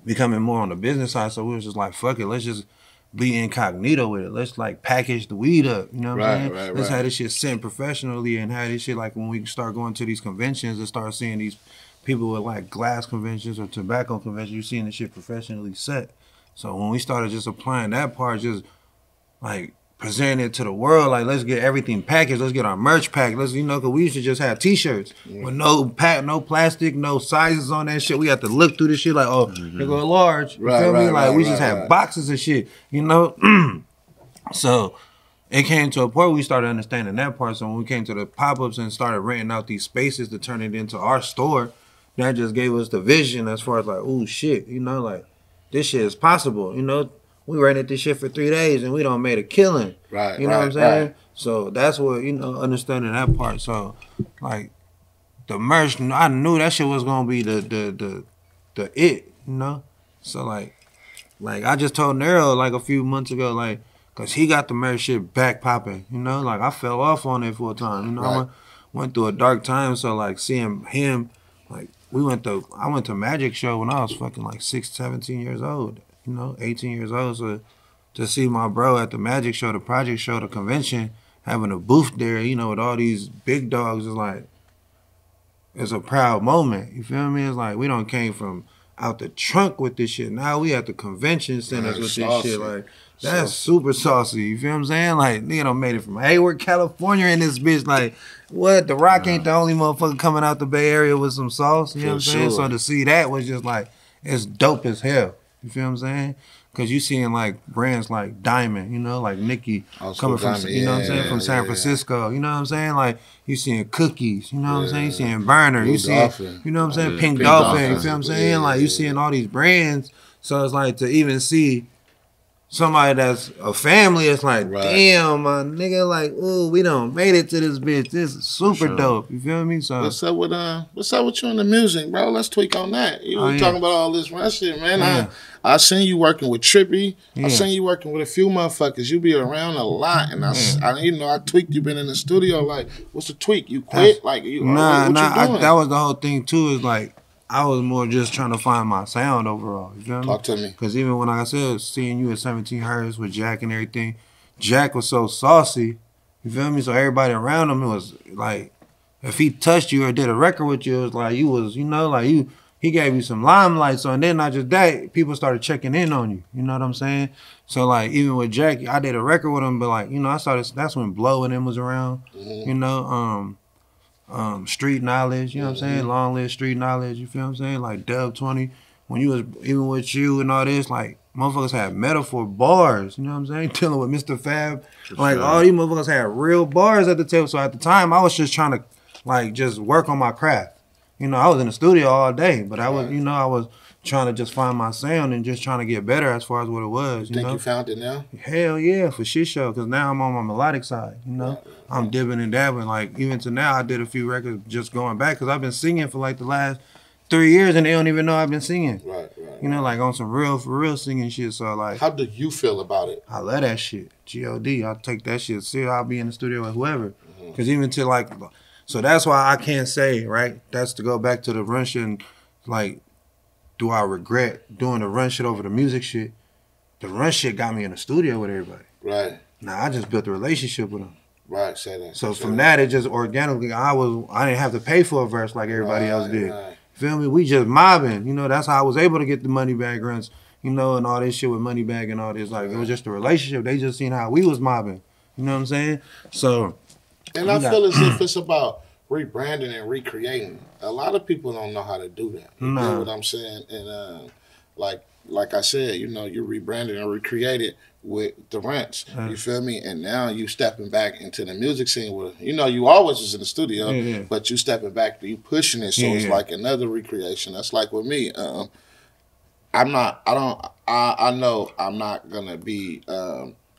becoming more on the business side, so we was just like, fuck it, let's just be incognito with it. Let's like package the weed up, you know what I'm saying? Let's have this shit sent professionally and have this shit like when we start going to these conventions and start seeing these people with like glass conventions or tobacco conventions, you're seeing this shit professionally set. So when we started just applying that part, just like presenting it to the world, like let's get everything packaged, let's get our merch packed, let's, you know, cause we used to just have t-shirts with no plastic, no sizes on that shit. We have to look through this shit like, oh, here go a large. You feel me? Like we just have boxes of shit, you know? So it came to a point where we started understanding that part. So when we came to the pop-ups and started renting out these spaces to turn it into our store, that just gave us the vision as far as like, oh shit, you know, like this shit is possible, you know. We rented this shit for 3 days and we done made a killing. Right. You know what I'm saying? So that's what, you know, understanding that part. So like the merch, I knew that shit was gonna be the it, you know? So like I just told Nero like a few months ago, like, cause he got the merch shit back popping, you know? Like I fell off on it for a time, you know? I went through a dark time, so like seeing him, like I went to Magic Show when I was fucking like 17 years old. You know, 18 years old, so to see my bro at the Magic Show, the Project Show, the convention, having a booth there, you know, with all these big dogs, is like, it's a proud moment. You feel me? It's like we done came from out the trunk with this shit. Now we at the convention centers with this shit. Like, that's super saucy. You feel what I'm saying? Like, nigga done made it from Hayward, California in this bitch. Like, what? The Rock ain't the only motherfucker coming out the Bay Area with some sauce. You know what I'm saying? So to see that was just like, it's dope as hell. You feel what I'm saying? Because you seeing like brands like Diamond, you know, like Nicki coming from, you know what I'm saying, from San Francisco. You know what I'm saying? Like you seeing Cookies, you know what I'm saying? You seeing Burner, you seeing, you know what I'm saying, Pink Dolphin, you feel what I'm saying? Like you seeing all these brands. So it's like to even see somebody that's a family, it's like, damn, my nigga, like, ooh, we done made it to this bitch. This is super dope. You feel me? So what's up with you in the music, bro? Let's tweak on that. You were talking about all this run shit, man. I seen you working with Trippy. I seen you working with a few motherfuckers. You be around a lot, and I you know, I tweaked. You been in the studio. Like, what's the tweak? You quit? Like, you what you doing? That was the whole thing too. Is like I was more just trying to find my sound overall. You feel me? Talk to me. Because even when I said seeing you at 17 Hertz with Jack and everything, Jack was so saucy. You feel me? So everybody around him, it was like, if he touched you or did a record with you, it was like you was, you know, like you. He gave you some limelight, so and then not just that, people started checking in on you. You know what I'm saying? So like even with Jack, I did a record with him, but like, you know, I started. That's when Blow and them was around. You know, Street Knowledge. You know what I'm saying? Long Live Street Knowledge. You feel what I'm saying? Like Dub 20. When you was even with you and all this, like motherfuckers had metaphor bars. You know what I'm saying? Dealing with Mr. Fab, like all these motherfuckers had real bars at the table. So at the time, I was just trying to like just work on my craft. You know, I was in the studio all day, but I was, you know, I was trying to just find my sound and just trying to get better as far as what it was. You think know? You found it now? Hell yeah, for shit show, because now I'm on my melodic side, you know? I'm dipping and dabbing. Like, even to now, I did a few records just going back, because I've been singing for like the last 3 years, and they don't even know I've been singing. You know, like on some real, for real singing shit, so like. How do you feel about it? I love that shit. G.O.D. I'll take that shit. See, I'll be in the studio with whoever. Because even to like. So that's why I can't say, right? That's to go back to the run shit and like, do I regret doing the run shit over the music shit? The run shit got me in the studio with everybody. Right. Now I just built a relationship with them. Right, say that. So from that, it just organically, I didn't have to pay for a verse like everybody else did. Right. Feel me? We just mobbing. You know, that's how I was able to get the money bag runs, you know, and all this shit with money bag and all this. Like, it was just a relationship. They just seen how we was mobbing. You know what I'm saying? So. And I feel as if it's about rebranding and recreating. A lot of people don't know how to do that. You know what I'm saying? And like like I said, you know, you rebranded and recreated with the Runtz. You feel me? And now you stepping back into the music scene where, you know, you always was in the studio, but you stepping back, you pushing it, so it's like another recreation. That's like with me. I know I'm not gonna be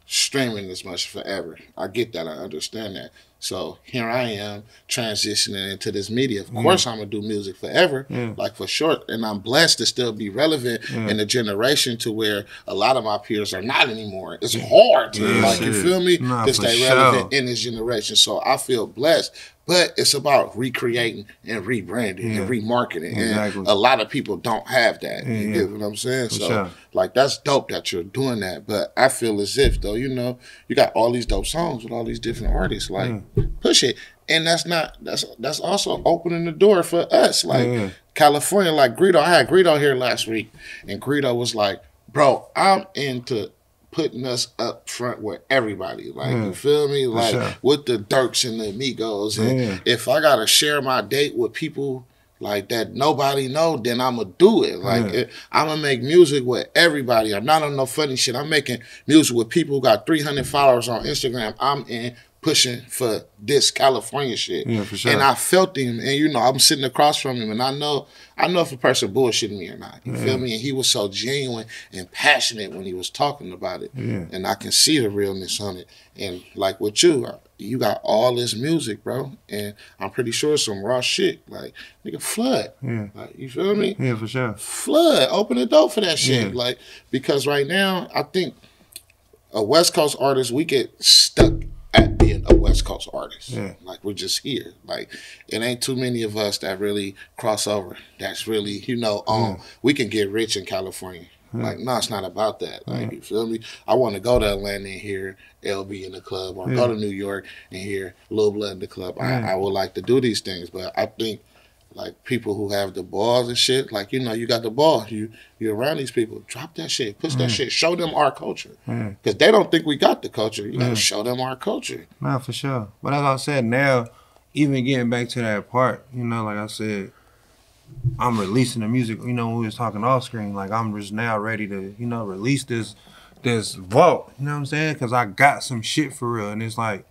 streaming as much forever. I get that. I understand that. So here I am transitioning into this media. Of course, I'm gonna do music forever, like for sure. And I'm blessed to still be relevant in a generation to where a lot of my peers are not anymore. It's hard to, like, you feel me, to stay relevant in this generation. So I feel blessed. But it's about recreating and rebranding and remarketing. And a lot of people don't have that. You get what I'm saying? So, like, that's dope that you're doing that. But I feel as if, though, you know, you got all these dope songs with all these different artists. Like, push it. And that's also opening the door for us. Like, California, like Greedo. I had Greedo here last week. And Greedo was like, bro, I'm into putting us up front with everybody. Like, you feel me? Like, with the Dirks and the Amigos. And if I got to share my date with people like that nobody know, then I'm going to do it. Like, I'm going to make music with everybody. I'm not on no funny shit. I'm making music with people who got 300 followers on Instagram. I'm in pushing for this California shit. For sure. And I felt him, and you know, I'm sitting across from him, and I know if a person bullshitting me or not. You feel me? And he was so genuine and passionate when he was talking about it. And I can see the realness on it. And like with you, you got all this music, bro. And I'm pretty sure it's some raw shit. Like, nigga, flood. Like, you feel me? Yeah, for sure. Flood. Open the door for that shit. Like, because right now, I think a West Coast artist, we get stuck at being a West Coast artist. Like, we're just here. Like, it ain't too many of us that really cross over. That's really, you know, we can get rich in California. Like, no, it's not about that. Like, you feel me? I want to go to Atlanta and hear LB in the club, or go to New York and hear Lil Blood in the club. I would like to do these things, but I think, like, people who have the balls and shit, like, you know, you got the ball. You're around these people. Drop that shit. Push that shit. Show them our culture. Because they don't think we got the culture. You got to show them our culture. Nah, for sure. But as I said, now, even getting back to that part, you know, like I said, I'm releasing the music. You know, when we was talking off screen, like, I'm just now ready to, you know, release this vault. You know what I'm saying? Because I got some shit for real. And it's like,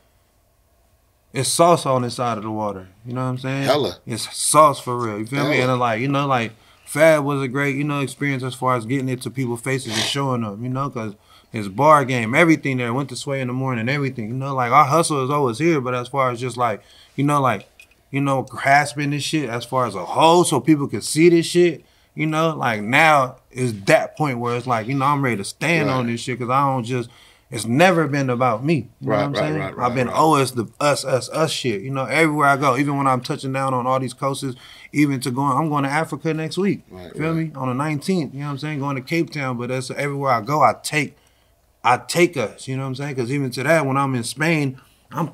it's sauce on this side of the water. You know what I'm saying? Hella. It's sauce for real. You feel me? And like, you know, like, Fab was a great, you know, experience as far as getting it to people's faces and showing them, you know, because his bar game, everything there, went to Sway in the morning, everything, you know, like, our hustle is always here, but as far as just like, you know, grasping this shit as far as a whole so people can see this shit, you know, like, now is that point where it's like, you know, I'm ready to stand on this shit because I don't just, it's never been about me. You know what I'm saying? I've been always the us shit. You know, everywhere I go, even when I'm touching down on all these coasts, even to I'm going to Africa next week. Feel me? On the 19th. You know what I'm saying? Going to Cape Town, but that's everywhere I go, I take us. You know what I'm saying? Because even to that, when I'm in Spain,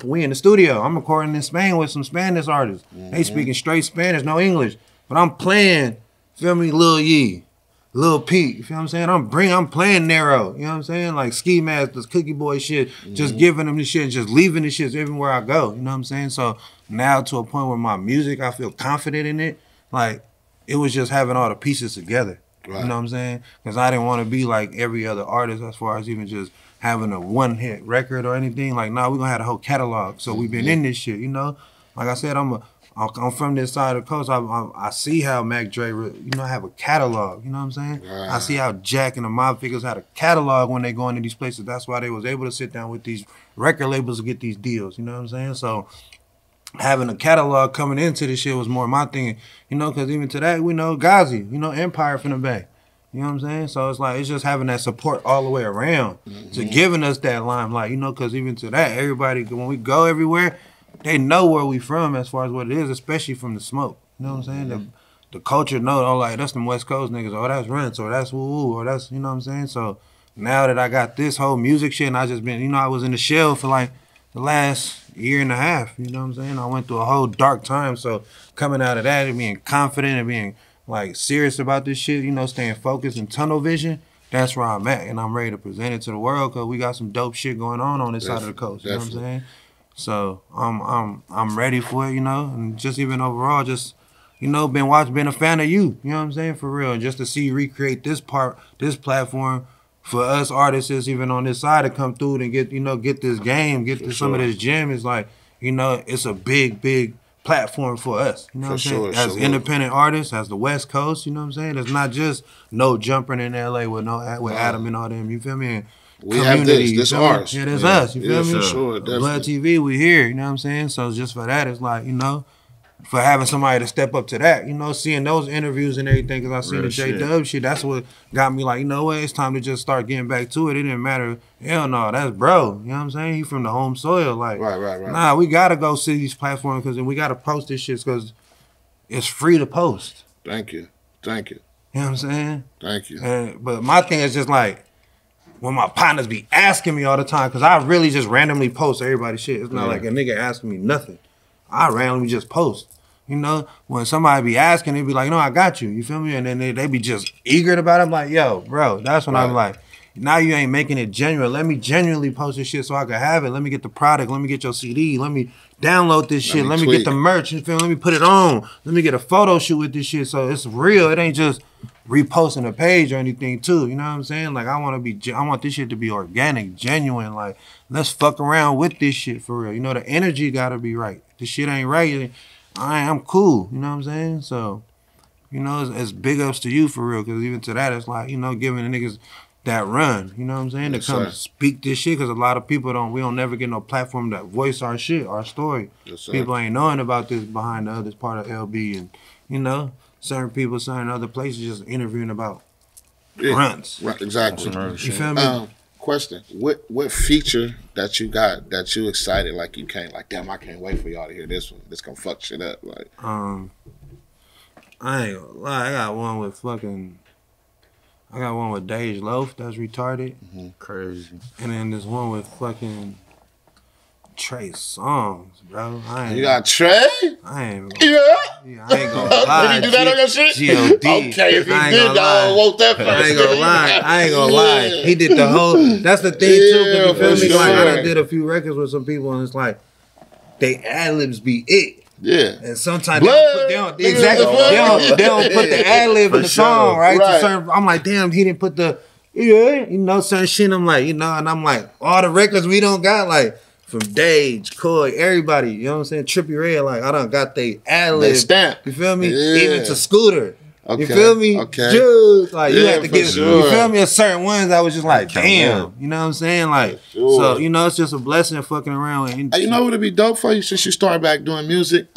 we in the studio. I'm recording in Spain with some Spanish artists. They speaking straight Spanish, no English. But I'm playing, feel me, Lil Yee, Lil Pete, you feel what I'm saying? I'm playing Nero, you know what I'm saying? Like Ski Mask, this Cookie Boy shit, just giving them the shit, just leaving the shit everywhere I go, you know what I'm saying? So now to a point where my music, I feel confident in it. Like, it was just having all the pieces together, you know what I'm saying? Because I didn't want to be like every other artist as far as even just having a one-hit record or anything. Like, nah, we're going to have a whole catalog. So we've been in this shit, you know? Like I said, I'm from this side of the coast. I see how Mac Dre, you know, have a catalog. You know what I'm saying? I see how Jack and the Mob Figures had a catalog when they go into these places. That's why they was able to sit down with these record labels to get these deals. You know what I'm saying? So having a catalog coming into this shit was more my thing. You know, because even to that, we know Ghazi, you know, Empire from the Bay. You know what I'm saying? So it's like, it's just having that support all the way around to giving us that limelight, you know, because even to that, everybody, when we go everywhere, they know where we from as far as what it is, especially from the smoke. You know what I'm saying? The culture know, oh, like, that's them West Coast niggas, or that's Runtz, or that's woo-woo, or that's, you know what I'm saying? So now that I got this whole music shit, and I just been, you know, I was in the shell for like the last year and a half, you know what I'm saying? I went through a whole dark time, so coming out of that and being confident and being like serious about this shit, you know, staying focused and tunnel vision, that's where I'm at, and I'm ready to present it to the world because we got some dope shit going on this side of the coast, you know what I'm saying? So I'm ready for it, you know, and just even overall, just been a fan of you. You know what I'm saying? For real. Just to see you recreate this platform for us artists, even on this side, to come through and get this game, some of this gym is like, it's a big platform for us. You know what I'm saying? As independent artists, as the West Coast, you know what I'm saying? It's not just no jumping in LA with Adam and all them. You feel me? We have this ours. Yeah, that's us. You feel me? For sure, definitely. Blood TV, we here. You know what I'm saying? So just for that, it's like, for having somebody to step up to that, seeing those interviews and everything, because I seen the J-Dub shit, that's what got me like, it's time to just start getting back to it. It didn't matter. Hell no, that's bro. You know what I'm saying? He from the home soil. Like, right. Nah, we got to go see these platforms because we got to post this shit because it's free to post. Thank you. You know what I'm saying? Thank you. But my thing is just like, when my partners be asking me all the time, because I really just randomly post everybody's shit. It's not like a nigga asking me nothing. I randomly just post. When somebody be asking, they be like, no, I got you. You feel me? And then they be just eager about it. I'm like, yo, bro, that's when I'm like, now you ain't making it genuine. Let me genuinely post this shit so I can have it. Let me get the product. Let me get your CD. Let me download this shit. Let me get the merch. You feel me? Let me put it on. Let me get a photo shoot with this shit so it's real. It ain't just reposting a page or anything too. You know what I'm saying? Like, I want this shit to be organic, genuine. Like, let's fuck around with this shit for real. The energy gotta be right. This shit ain't right. I'm cool, you know what I'm saying? So, it's big ups to you for real, because even to that, it's like, giving the niggas that run, you know what I'm saying? To come speak this shit, because a lot of people we don't never get no platform to voice our shit, our story. People ain't knowing about this behind the other part of LB, and, certain people, certain other places just interviewing about Runtz. Right, exactly. You feel me? Question: What feature that you got that you excited like you can't like? Damn, I can't wait for y'all to hear this one. This gonna fuck shit up. Like, I ain't gonna lie. I got one with Dej Loaf that's retarded. Crazy. And then there's one with fucking Trey Songz, bro. You got Trey? I ain't Yeah. I ain't gonna lie. Did he do that on your shit? G.O.D. Okay, if he did, I woke that first. I ain't gonna lie. He did the whole. That's the thing too. You feel me? Sure. Like, I done did a few records with some people, and it's like they ad libs be it. Yeah. And sometimes they don't put the ad lib in the song, right? I'm like, damn, he didn't put the certain shit. I'm like, and I'm like, all the records we don't got, like, from Dage, Coy, everybody, you know what I'm saying? Trippie Redd, like, I done got they ad lib. Stamp. You feel me? Yeah. Even to Scooter. Okay. You feel me? Okay. Juice. Like, you had to get, sure. you feel me? There's certain ones I was just like, damn. You know what I'm saying? Like, so, it's just a blessing fucking around. And you know what would be dope for you since you started back doing music?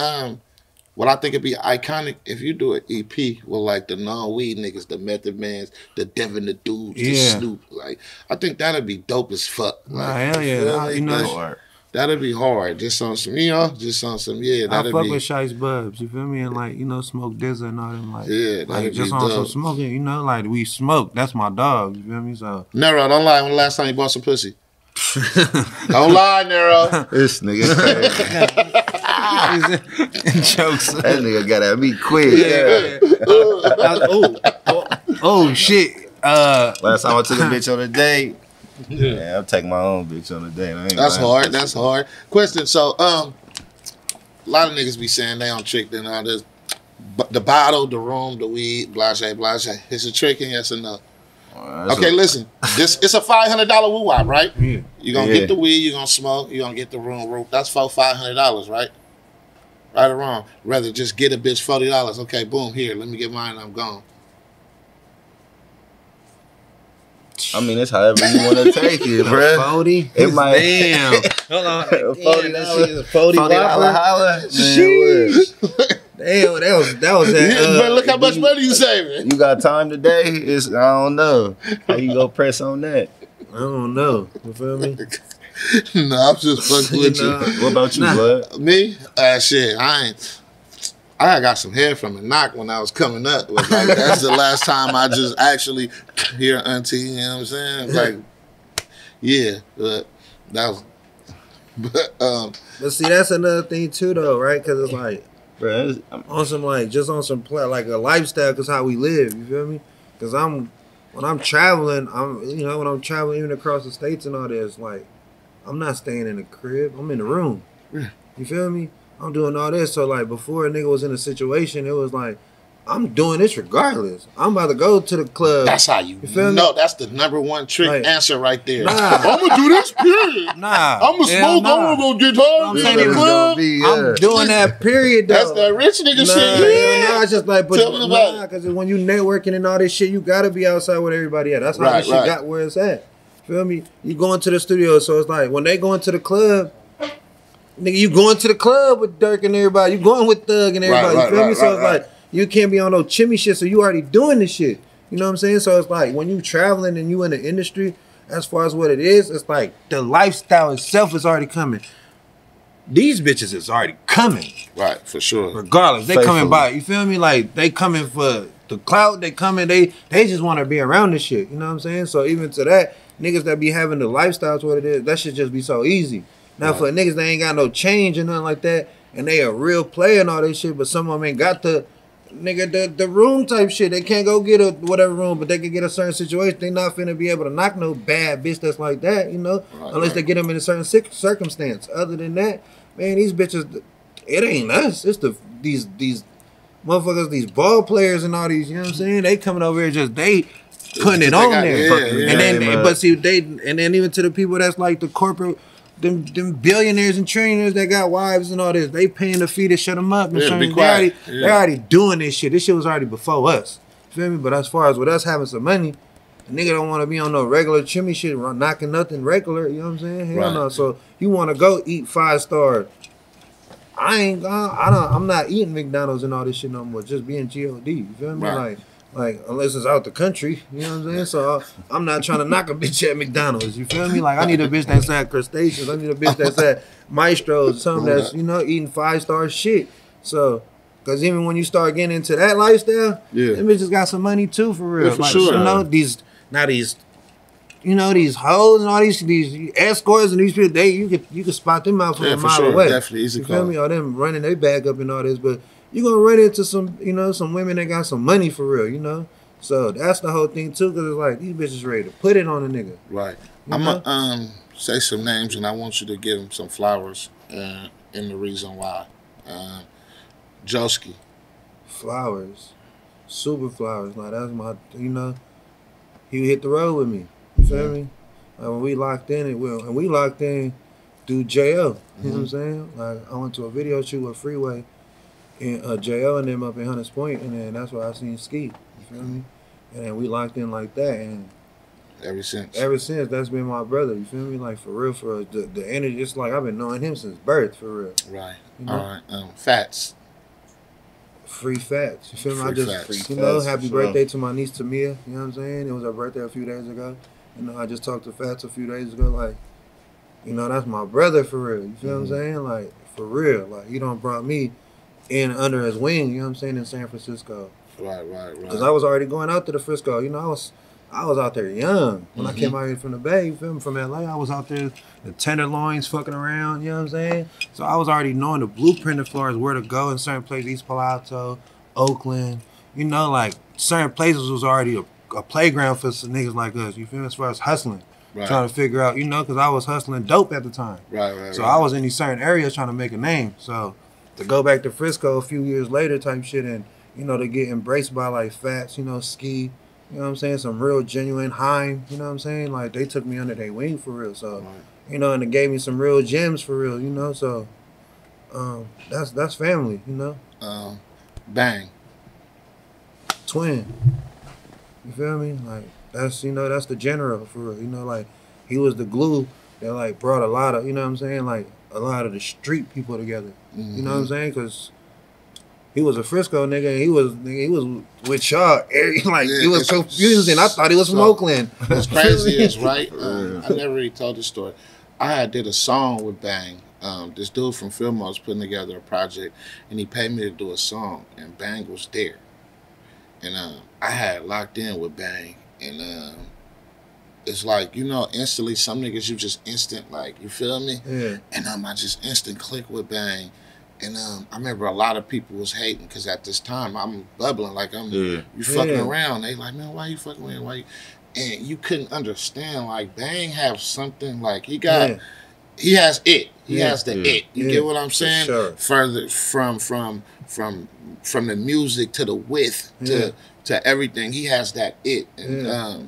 What I think would be iconic if you do an EP with like the non-weed niggas, the Method Mans, the Devin the Dudes, the Snoop. Like, I think that'd be dope as fuck. Like, hell yeah. That'd be hard. Just on some, just on some, I fuck with Shice Bubs, you feel me? And like, Smoke Dizza and all them, like, that'd just be on dope. some smoking, like we smoke. That's my dog, you feel me? So Nero, don't lie. When the last time you bought some pussy? Don't lie, Nero. This nigga jokes. That nigga got at me quick. Oh shit. Last time I took a bitch on a date. Yeah, I'm taking my own bitch on a date. That's hard. That's hard. Question. So, a lot of niggas be saying they on trick and all this. The bottle, the room, the weed, blase. It's a trick, and yes or no? Okay, listen. It's a $500 woo-wop, right? Yeah. You're gonna get the weed, you're gonna smoke, you're gonna get the room. That's for $500, right? Right or wrong? Rather just get a bitch $40. Okay, boom, here, let me get mine and I'm gone. I mean, it's however you want to take it, bro. 40? It might. Damn. Hold on. $40. That shit is a 40 holla. Damn, that was that. But look how much money you saving. You got time today? I don't know. How you go press on that? I don't know. You feel me? No, I'm just fucking with you. What about you, bud? Me? Shit, I got some hair from a knock when I was coming up. Like, that's the last time I just actually hear auntie, you know what I'm saying? Like, yeah, but that was, but see, that's another thing too, though, right? Because it's like, bro, on some, like, just on some, like, a lifestyle, because how we live, you feel me? Because when I'm traveling, when I'm traveling even across the states and all this, like, I'm not staying in the crib. I'm in the room. You feel me? I'm doing all this. So like before a nigga was in a situation, it was like, I'm doing this regardless. I'm about to go to the club. That's how you feel me? know. That's the #1 trick Like, answer right there. Nah. I'm gonna do this, period. Nah. I'm gonna smoke. Nah. I'm gonna get hard. I'm Be saying in the it club. I'm doing that period though. That's that rich nigga shit. Yeah. Nah, it's just like, but Tell me about it. because when you networking and all this shit, you gotta be outside with everybody at. That's how this shit got where it's at. Feel me? You going to the studio, so it's like when they going to the club, nigga, you going to the club with Dirk and everybody. You going with Thug and everybody. You feel me? So it's like you can't be on no chimney shit. So you already doing this shit. You know what I'm saying? So it's like when you traveling and you in the industry, as far as what it is, it's like the lifestyle itself is already coming. These bitches is already coming. Right, for sure. Regardless, they coming by. You feel me? Like they coming for the clout. They coming. They just want to be around this shit. You know what I'm saying? So even to that, niggas that be having the lifestyle to what it is, that should just be so easy. Now for niggas that ain't got no change and nothing like that, and they a real player and all this shit, but some of them ain't got the room type shit. They can't go get a whatever room, but they can get a certain situation. They not finna be able to knock no bad bitch that's like that, you know, unless they get them in a certain circumstance. Other than that, man, these bitches, it ain't us. It's these motherfuckers, these ball players and all these. You know what I'm saying? They coming over here just they putting it on there, and then but see and then even to the people that's like the corporate. Them billionaires and trillionaires that got wives and all this, they paying the fee to shut them up. And they already doing this shit. This shit was already before us. Feel me? But as far as with us having some money, a nigga don't want to be on no regular chimney shit, knocking nothing regular. You know what I'm saying? Hell no. So you want to go eat 5-star. I'm not eating McDonald's and all this shit no more. Just being God. You feel me? Like, unless it's out the country, you know what I'm saying? So I'm not trying to knock a bitch at McDonald's, you feel me? Like, I need a bitch that's at crustaceans. I need a bitch that's at Maestro's, something that's, you know, eating 5-star shit. So, because even when you start getting into that lifestyle, them bitches got some money too, for real. Yeah, for sure. You know, these hoes and all these escorts and these people, you can spot them out from a mile away. Definitely, easy you feel me? Or them running their bag up and all this, but you're going to run into some, you know, some women that got some money for real, you know? So that's the whole thing, too, because it's like, these bitches ready to put it on a nigga. Right. I'm going to say some names, and I want you to give them some flowers in the reason why. Joski. Flowers. Super flowers. Like, that's my, you know, he hit the road with me. You feel me? Like, when we locked in, and we locked in through J.O. You know what I'm saying? Like, I went to a video shoot with Freeway. And J.O. and them up in Hunters Point, and then that's where I seen Ski. You feel me? And then we locked in like that, and ever since, that's been my brother. You feel me? Like for real, the energy. It's like I've been knowing him since birth, for real. Right. You know? All right. Fats. Free Fats. You feel me? Free I just, Fats. you know, happy birthday to my niece Tamia. You know what I'm saying? It was her birthday a few days ago. You know, I just talked to Fats a few days ago. Like, you know, that's my brother for real. You feel what I'm saying? Like for real. Like he done brought me in under his wing, you know what I'm saying, in San Francisco. Right. Because I was already going out to the Frisco. You know, I was out there young. When I came out here from the Bay, you feel me, from LA, I was out there, the tenderloins fucking around, you know what I'm saying? So I was already knowing the blueprint as far as where to go in certain places, East Palo Alto, Oakland. You know, like, certain places was already a playground for some niggas like us, you feel me, as far as hustling. Trying to figure out, you know, because I was hustling dope at the time. So I was in these certain areas trying to make a name. So to go back to Frisco a few years later type shit and, you know, to get embraced by like Fats, you know, Ski, you know what I'm saying, some real genuine Heim, you know what I'm saying, like they took me under their wing for real, so, you know, and it gave me some real gems for real, you know, so that's family, you know. Bang. Twin. You feel me? Like, that's, you know, that's the general for real, you know, like, he was the glue that like brought a lot of, you know what I'm saying, like a lot of the street people together. You know what I'm saying? Because he was a Frisco nigga, and he was with y'all. Like it was confusing. I thought he was from Oakland. What's crazy is right. I never really told this story. I did a song with Bang. This dude from Fillmore was putting together a project, and he paid me to do a song, and Bang was there, and I had locked in with Bang, and it's like, you know, instantly some niggas you just instant, like, you feel me? Yeah. And I just instant click with Bang. And I remember a lot of people was hating because at this time I'm bubbling, like you fucking around. They like, man, why you fucking around? Why you? And you couldn't understand, like Bang have something, like he got he has it. He Yeah. has the Yeah. it. You Yeah, get what I'm for saying? sure. Further from the music to the width to everything, he has that it. And Yeah.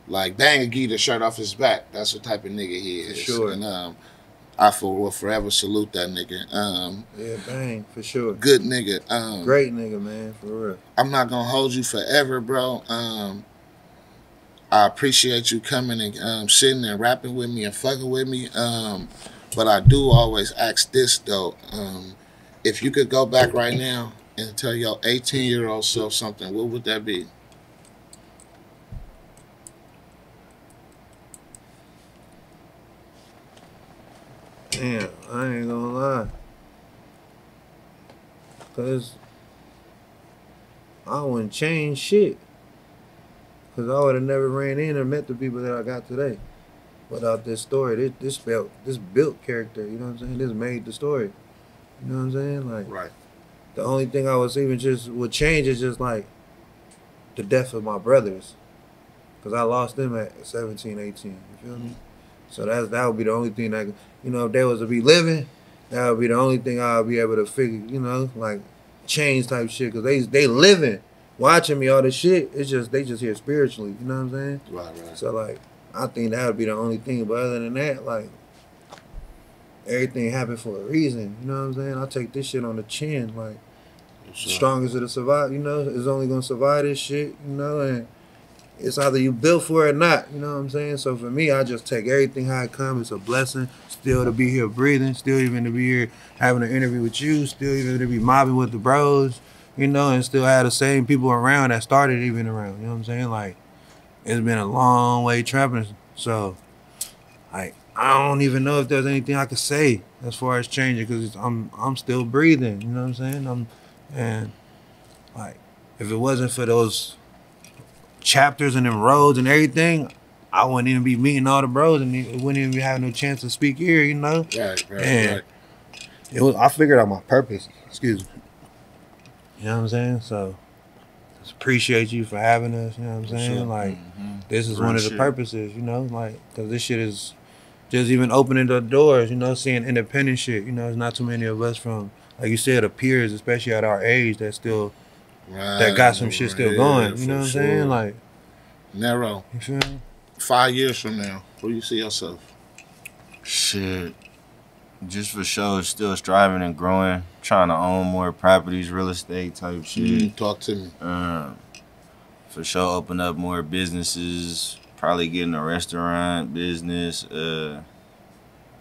like Bang would give the shirt off his back. That's the type of nigga he is. sure. And I will forever salute that nigga. Yeah, Bang, for sure. Good nigga. Great nigga, man, for real. I'm not gonna hold you forever, bro. I appreciate you coming and sitting and rapping with me and fucking with me. But I do always ask this though. If you could go back right now and tell your 18-year-old self something, what would that be? Damn, I ain't gonna lie. Cause I wouldn't change shit. Cause I would have never ran in and met the people that I got today. Without this story, this built character, you know what I'm saying? This made the story. You know what I'm saying? Like Right. the only thing I was even just would change is just like the death of my brothers. Cause I lost them at 17, 18. You feel me? So that would be the only thing that, you know, if they was to be living, that would be the only thing I'll be able to figure, you know, like change type shit. Cause they living, watching me all this shit. It's just they just here spiritually. You know what I'm saying? Right. So like, I think that would be the only thing. But other than that, like, everything happened for a reason. You know what I'm saying? I take this shit on the chin. Like, Sure. strongest it'll survive. You know, it's only gonna survive this shit. You know, and it's either you built for it or not. You know what I'm saying? So for me, I just take everything how it comes. It's a blessing. Still to be here breathing. Still even to be here having an interview with you. Still even to be mobbing with the bros. You know, and still have the same people around that started even around. You know what I'm saying? Like, it's been a long way trapping. So, like, I don't even know if there's anything I could say as far as changing because I'm still breathing. You know what I'm saying? And like, if it wasn't for those chapters and them roads and everything, I wouldn't even be meeting all the bros and it wouldn't even be having no chance to speak here. You know? Right. I figured out my purpose. Excuse me. You know what I'm saying? So, just appreciate you for having us. You know what I'm saying? Sure. Like, this is one of the shit. purposes, you know? Like, because this shit is just even opening the doors, you know, seeing independent shit. You know, there's not too many of us from, like you said, the peers, especially at our age, that still, that got some shit still going. You know what I'm saying? Like, Nero, you feel me? 5 years from now, where you see yourself? Shit. Just for sure, still striving and growing, trying to own more properties, real estate type shit. Talk to me. For sure, open up more businesses, probably getting a restaurant business. I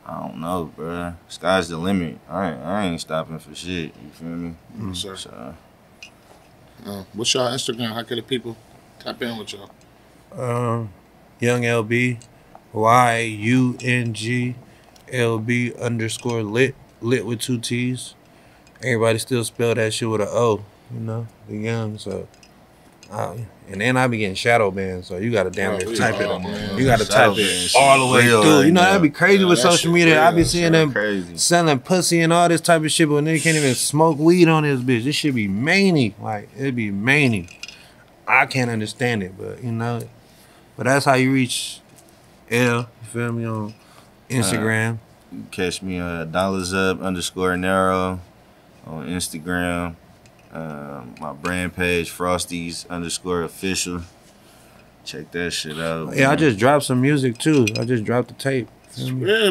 don't know, bro. Sky's the limit. I ain't stopping for shit. You feel me? Sir. So, What's y'all Instagram? How can the people tap in with y'all? Young LB, YUNGLB_lit with 2 T's. Everybody still spell that shit with an O, you know, the young. So, and then I be getting shadow banned, so you gotta damn near type it. Man. You gotta Shadow type it ban all the way shit real through. right You know, now. that'd be crazy Yeah, with that social shit media. I be real, seeing them crazy. selling pussy and all this type of shit, but they can't even smoke weed on this bitch. This should be many. Like, it'd be many. I can't understand it, but you know. But that's how you reach L, you feel me, on Instagram. Catch me $up_Nero on Instagram. My brand page, Frosties_official. Check that shit out. Yeah, I man. just dropped some music too. I just dropped the tape. Feel me? Yeah,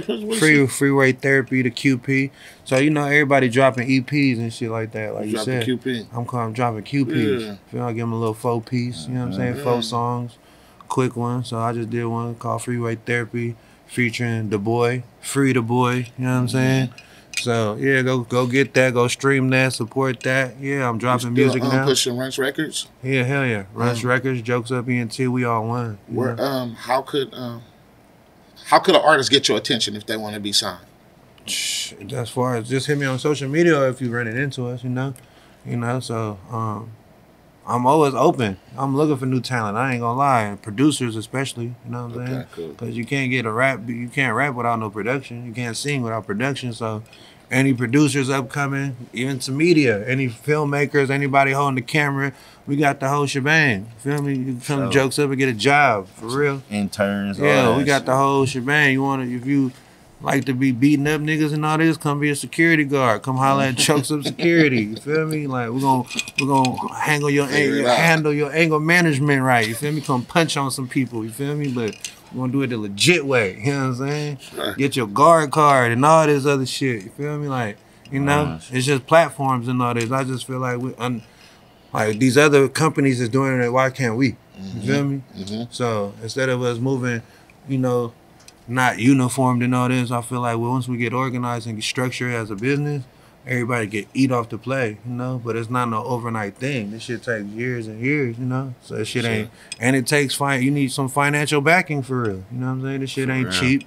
Freeway Therapy, the QP. So, you know, everybody dropping EPs and shit like that. Like you dropping said. QP. I'm dropping QPs. Yeah. Feel I give them a little 4-piece. You know what I'm saying? 4 songs. Quick one. So I just did one called Freeway Therapy featuring the boy. Free the boy. You know what I'm saying? So, yeah, go get that. Go stream that. Support that. Yeah, I'm dropping music now. Pushing Runtz Records. Yeah, hell yeah. Runtz Records, Jokes Up ENT, we all one. you Where know? how could an artist get your attention if they want to be signed? As far as just hit me on social media or if you running into us, you know, so I'm always open. I'm looking for new talent. I ain't gonna lie, and producers especially, you know what I'm saying? Cool. Because you can't rap without no production. You can't sing without production. So any producers upcoming, even to media, any filmmakers, anybody holding the camera, we got the whole shebang. Feel me? You come to Jokes Up and get a job for real. Interns. Yeah, all we that got shit. the whole shebang. If you like to be beating up niggas and all this, come be a security guard. Come holler at chunks of security. You feel me? Like we're gonna handle your anger management right. You feel me? Come punch on some people. You feel me? But we're gonna do it the legit way. You know what I'm saying? Get your guard card and all this other shit. You feel me? Like, you know, it's just platforms and all this. I just feel like like these other companies is doing it. Why can't we? You feel me? So instead of us moving, you know, not uniformed and all this, I feel like once we get organized and get structured as a business, everybody get eat off the play, you know. But it's not no overnight thing. This shit takes years and years, you know. So this shit ain't, and it takes you need some financial backing for real. You know what I'm saying? This shit ain't cheap.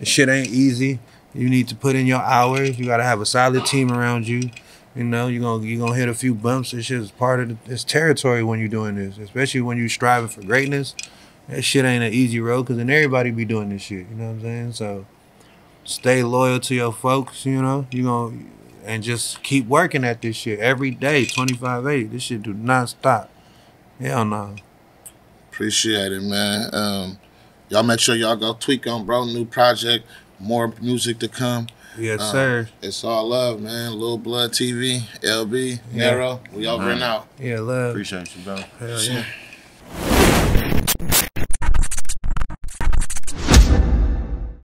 This shit ain't easy. You need to put in your hours. You gotta have a solid team around you. You know, you're gonna hit a few bumps. This shit is part of this territory when you're doing this, especially when you're striving for greatness. That shit ain't an easy road, because then everybody be doing this shit, you know what I'm saying? So stay loyal to your folks, you know, and just keep working at this shit every day, 25/8. This shit do not stop. Hell no. Appreciate it, man. Y'all make sure y'all go tweak on bro, new project, more music to come. Yes, sir. It's all love, man. Lil Blood TV, LB, Nero, we over and out. Yeah, love. Appreciate you, bro. Hell yeah.